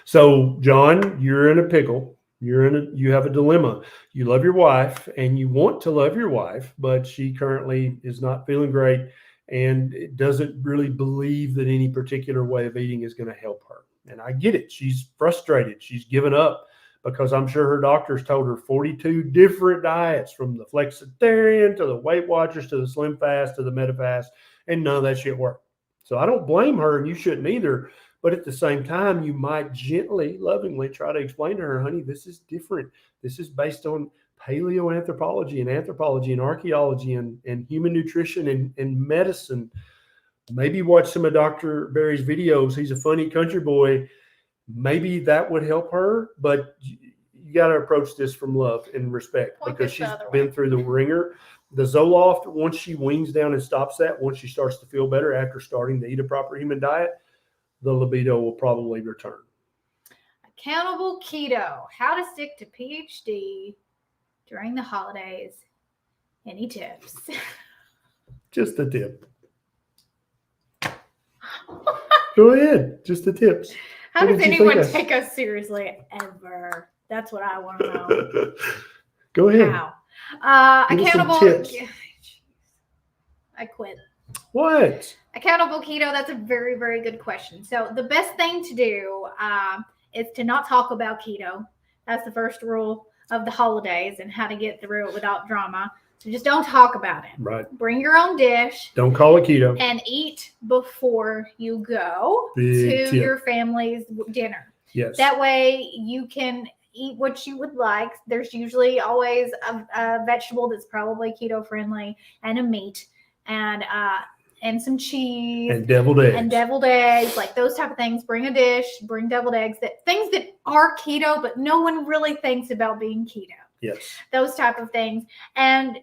So, John, you're in a pickle. You have a dilemma. You love your wife and you want to love your wife, but she currently is not feeling great and doesn't really believe that any particular way of eating is going to help her. And I get it. She's frustrated. She's given up because I'm sure her doctors told her 42 different diets, from the flexitarian to the Weight Watchers to the Slim Fast to the Metafast, and none of that shit worked. So I don't blame her, and you shouldn't either. But at the same time, you might gently, lovingly try to explain to her, honey, this is different. This is based on paleoanthropology and archaeology and human nutrition and medicine. Maybe watch some of Dr. Barry's videos. He's a funny country boy. Maybe that would help her, but you got to approach this from love and respect because she's been through the ringer. The Zoloft, once she weans down and stops that, once she starts to feel better after starting to eat a proper human diet, the libido will probably return. Accountable keto. How to stick to PhD during the holidays. Any tips? Just a tip. Go ahead. Just the tips. How does anyone take us seriously ever? That's what I want to know. Go ahead. How? Accountable I quit. What? Accountable keto, that's a very, very good question. So the best thing to do is to not talk about keto. That's the first rule of the holidays and how to get through it without drama. So just don't talk about it. Right. Bring your own dish. Don't call it keto. And eat before you go Big tip. Your family's dinner. Yes. That way you can eat what you would like. There's usually always a vegetable that's probably keto friendly and a meat and some cheese and deviled eggs, like those type of things. Bring a dish, bring deviled eggs, things that are keto, but no one really thinks about being keto. Yes. Those type of things. And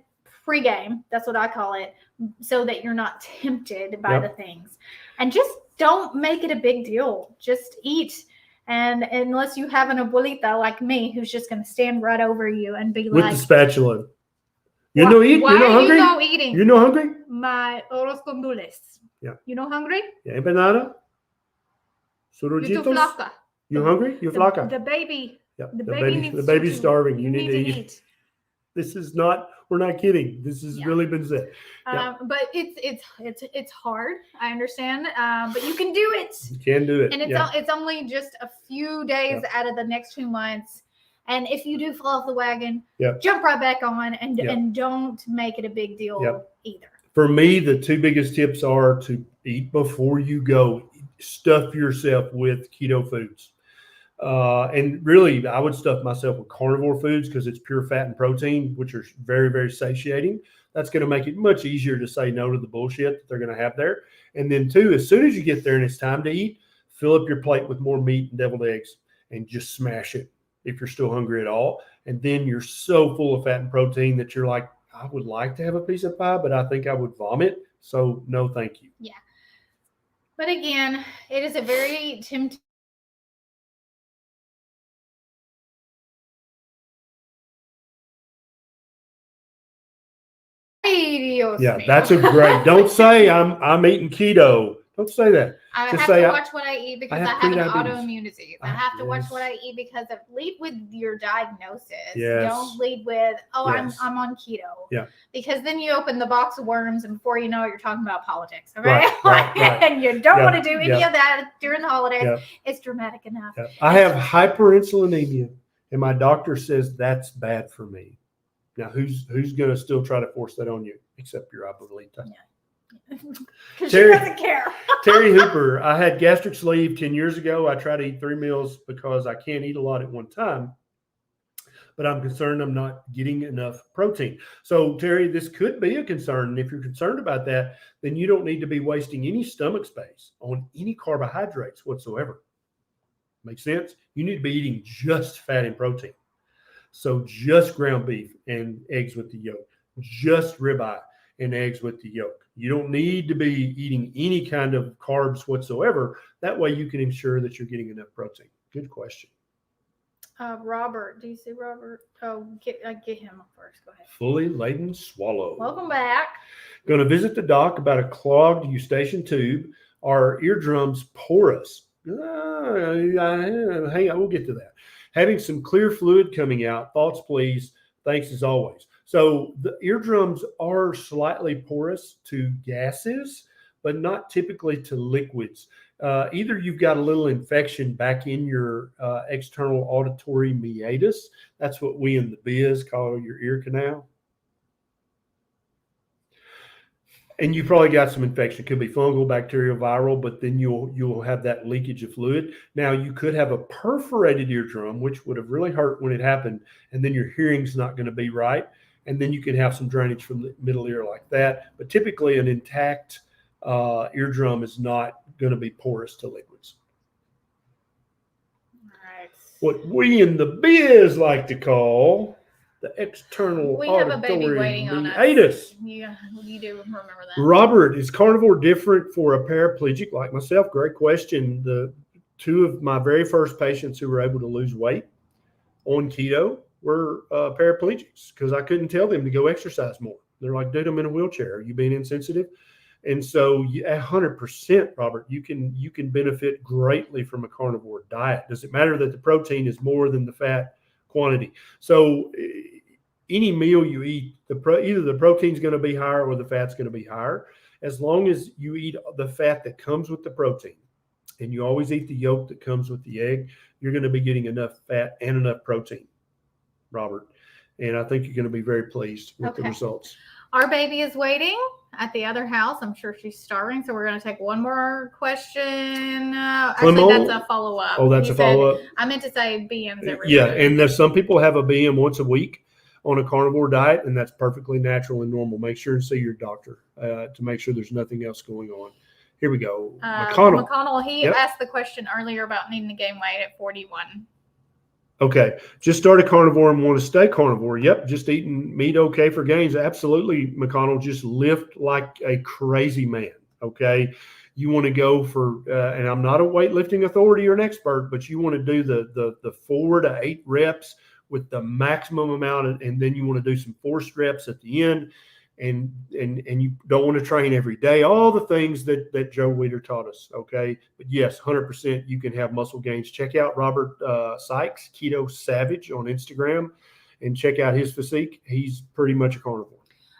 pregame, that's what I call it, so that you're not tempted by the things. And just don't make it a big deal. Just eat. And unless you have an abuelita like me, who's just going to stand right over you and be with the spatula. You're no eating. You're no hungry. You no eating? You're no hungry. My arroz con dulces. Yeah. You no hungry? Yeah, empanada. Sorollitos. You hungry? You flaca. The baby. Yeah. The baby's starving. You need to eat. This is not. We're not kidding. This has really been said. But it's hard. I understand. But you can do it. You can do it. And it's only just a few days out of the next 2 months. And if you do fall off the wagon, jump right back on and don't make it a big deal either. For me, the two biggest tips are to eat before you go. Stuff yourself with keto foods. And really, I would stuff myself with carnivore foods because it's pure fat and protein, which are very, very satiating. That's going to make it much easier to say no to the bullshit that they're going to have there. And then two, as soon as you get there and it's time to eat, fill up your plate with more meat and deviled eggs and just smash it if you're still hungry at all. And then you're so full of fat and protein that you're like, I would like to have a piece of pie, but I think I would vomit. So no, thank you. Yeah. But again, it is a very tempting. Yeah, that's a great. Don't say I'm eating keto. Don't say that. I have to watch what I eat because I have an autoimmune disease. I have to watch what I eat because lead with your diagnosis. Yes. Don't lead with, I'm on keto. Yeah. Because then you open the box of worms and before you know it, you're talking about politics. Okay. Right. And you don't want to do any of that during the holidays. Yeah. It's dramatic enough. Yeah. I have hyperinsulinemia and my doctor says that's bad for me. Now, who's going to still try to force that on you except your abuelita? Yeah. Because she doesn't care. Terry Hooper, I had gastric sleeve 10 years ago. I try to eat 3 meals because I can't eat a lot at one time, but I'm concerned I'm not getting enough protein. So, Terry, this could be a concern. And if you're concerned about that, then you don't need to be wasting any stomach space on any carbohydrates whatsoever. Make sense? You need to be eating just fat and protein. So just ground beef and eggs with the yolk, just ribeye and eggs with the yolk. You don't need to be eating any kind of carbs whatsoever. That way you can ensure that you're getting enough protein. Good question. Robert, do you see Robert? Oh, get him up first. Go ahead. Fully laden swallow. Welcome back. Going to visit the doc about a clogged eustachian tube. Are eardrums porous? Hang on, we'll get to that. Having some clear fluid coming out. Thoughts, please. Thanks as always. So the eardrums are slightly porous to gases, but not typically to liquids. Either you've got a little infection back in your external auditory meatus. That's what we in the biz call your ear canal. And you probably got some infection. It could be fungal, bacterial, viral, but then you'll have that leakage of fluid. Now, you could have a perforated eardrum, which would have really hurt when it happened, and then your hearing's not going to be right. And then you can have some drainage from the middle ear like that. But typically, an intact eardrum is not going to be porous to liquids. All right. What we in the biz like to call the external we have a baby waiting on us. Yeah, you do remember that. Robert, is carnivore different for a paraplegic like myself? Great question. The two of my very first patients who were able to lose weight on keto were paraplegics because I couldn't tell them to go exercise more. They're like, dude, I'm in a wheelchair. Are you being insensitive? And so 100%, Robert, you can benefit greatly from a carnivore diet. Does it matter that the protein is more than the fat quantity? So any meal you eat, either the protein's going to be higher or the fat's going to be higher. As long as you eat the fat that comes with the protein, and you always eat the yolk that comes with the egg, you're going to be getting enough fat and enough protein, Robert. And I think you're going to be very pleased with the results. Our baby is waiting at the other house. I'm sure she's starving. So we're going to take one more question. Actually, that's a follow-up. Oh, that's a follow-up? I meant to say BMs every Yeah, and there's some people have a BM once a week on a carnivore diet, and that's perfectly natural and normal. Make sure and see your doctor to make sure there's nothing else going on. Here we go. McConnell, he asked the question earlier about needing to gain weight at 41. Okay. Just start a carnivore and want to stay carnivore. Yep. Just eating meat okay for gains. Absolutely, McConnell. Just lift like a crazy man. Okay. You want to go for, and I'm not a weightlifting authority or an expert, but you want to do the 4 to 8 reps with the maximum amount, and then you want to do some forced reps at the end. And you don't want to train every day, all the things that Joe Weider taught us. Okay. But yes, 100% you can have muscle gains. Check out Robert Sykes, Keto Savage on Instagram, and check out his physique. He's pretty much a carnivore.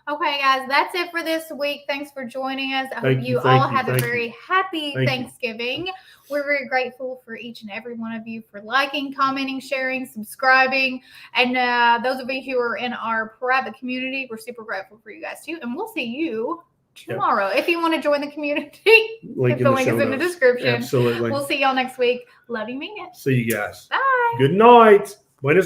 Okay, guys, that's it for this week. Thanks for joining us. I hope you all have a very happy Thanksgiving. We're very grateful for each and every one of you for liking, commenting, sharing, subscribing. And those of you who are in our private community, we're super grateful for you guys too. And we'll see you tomorrow. If you want to join the community, the link is in the description. Absolutely. We'll see y'all next week. Love you, mean it. See you guys. Bye. Good night. Buenos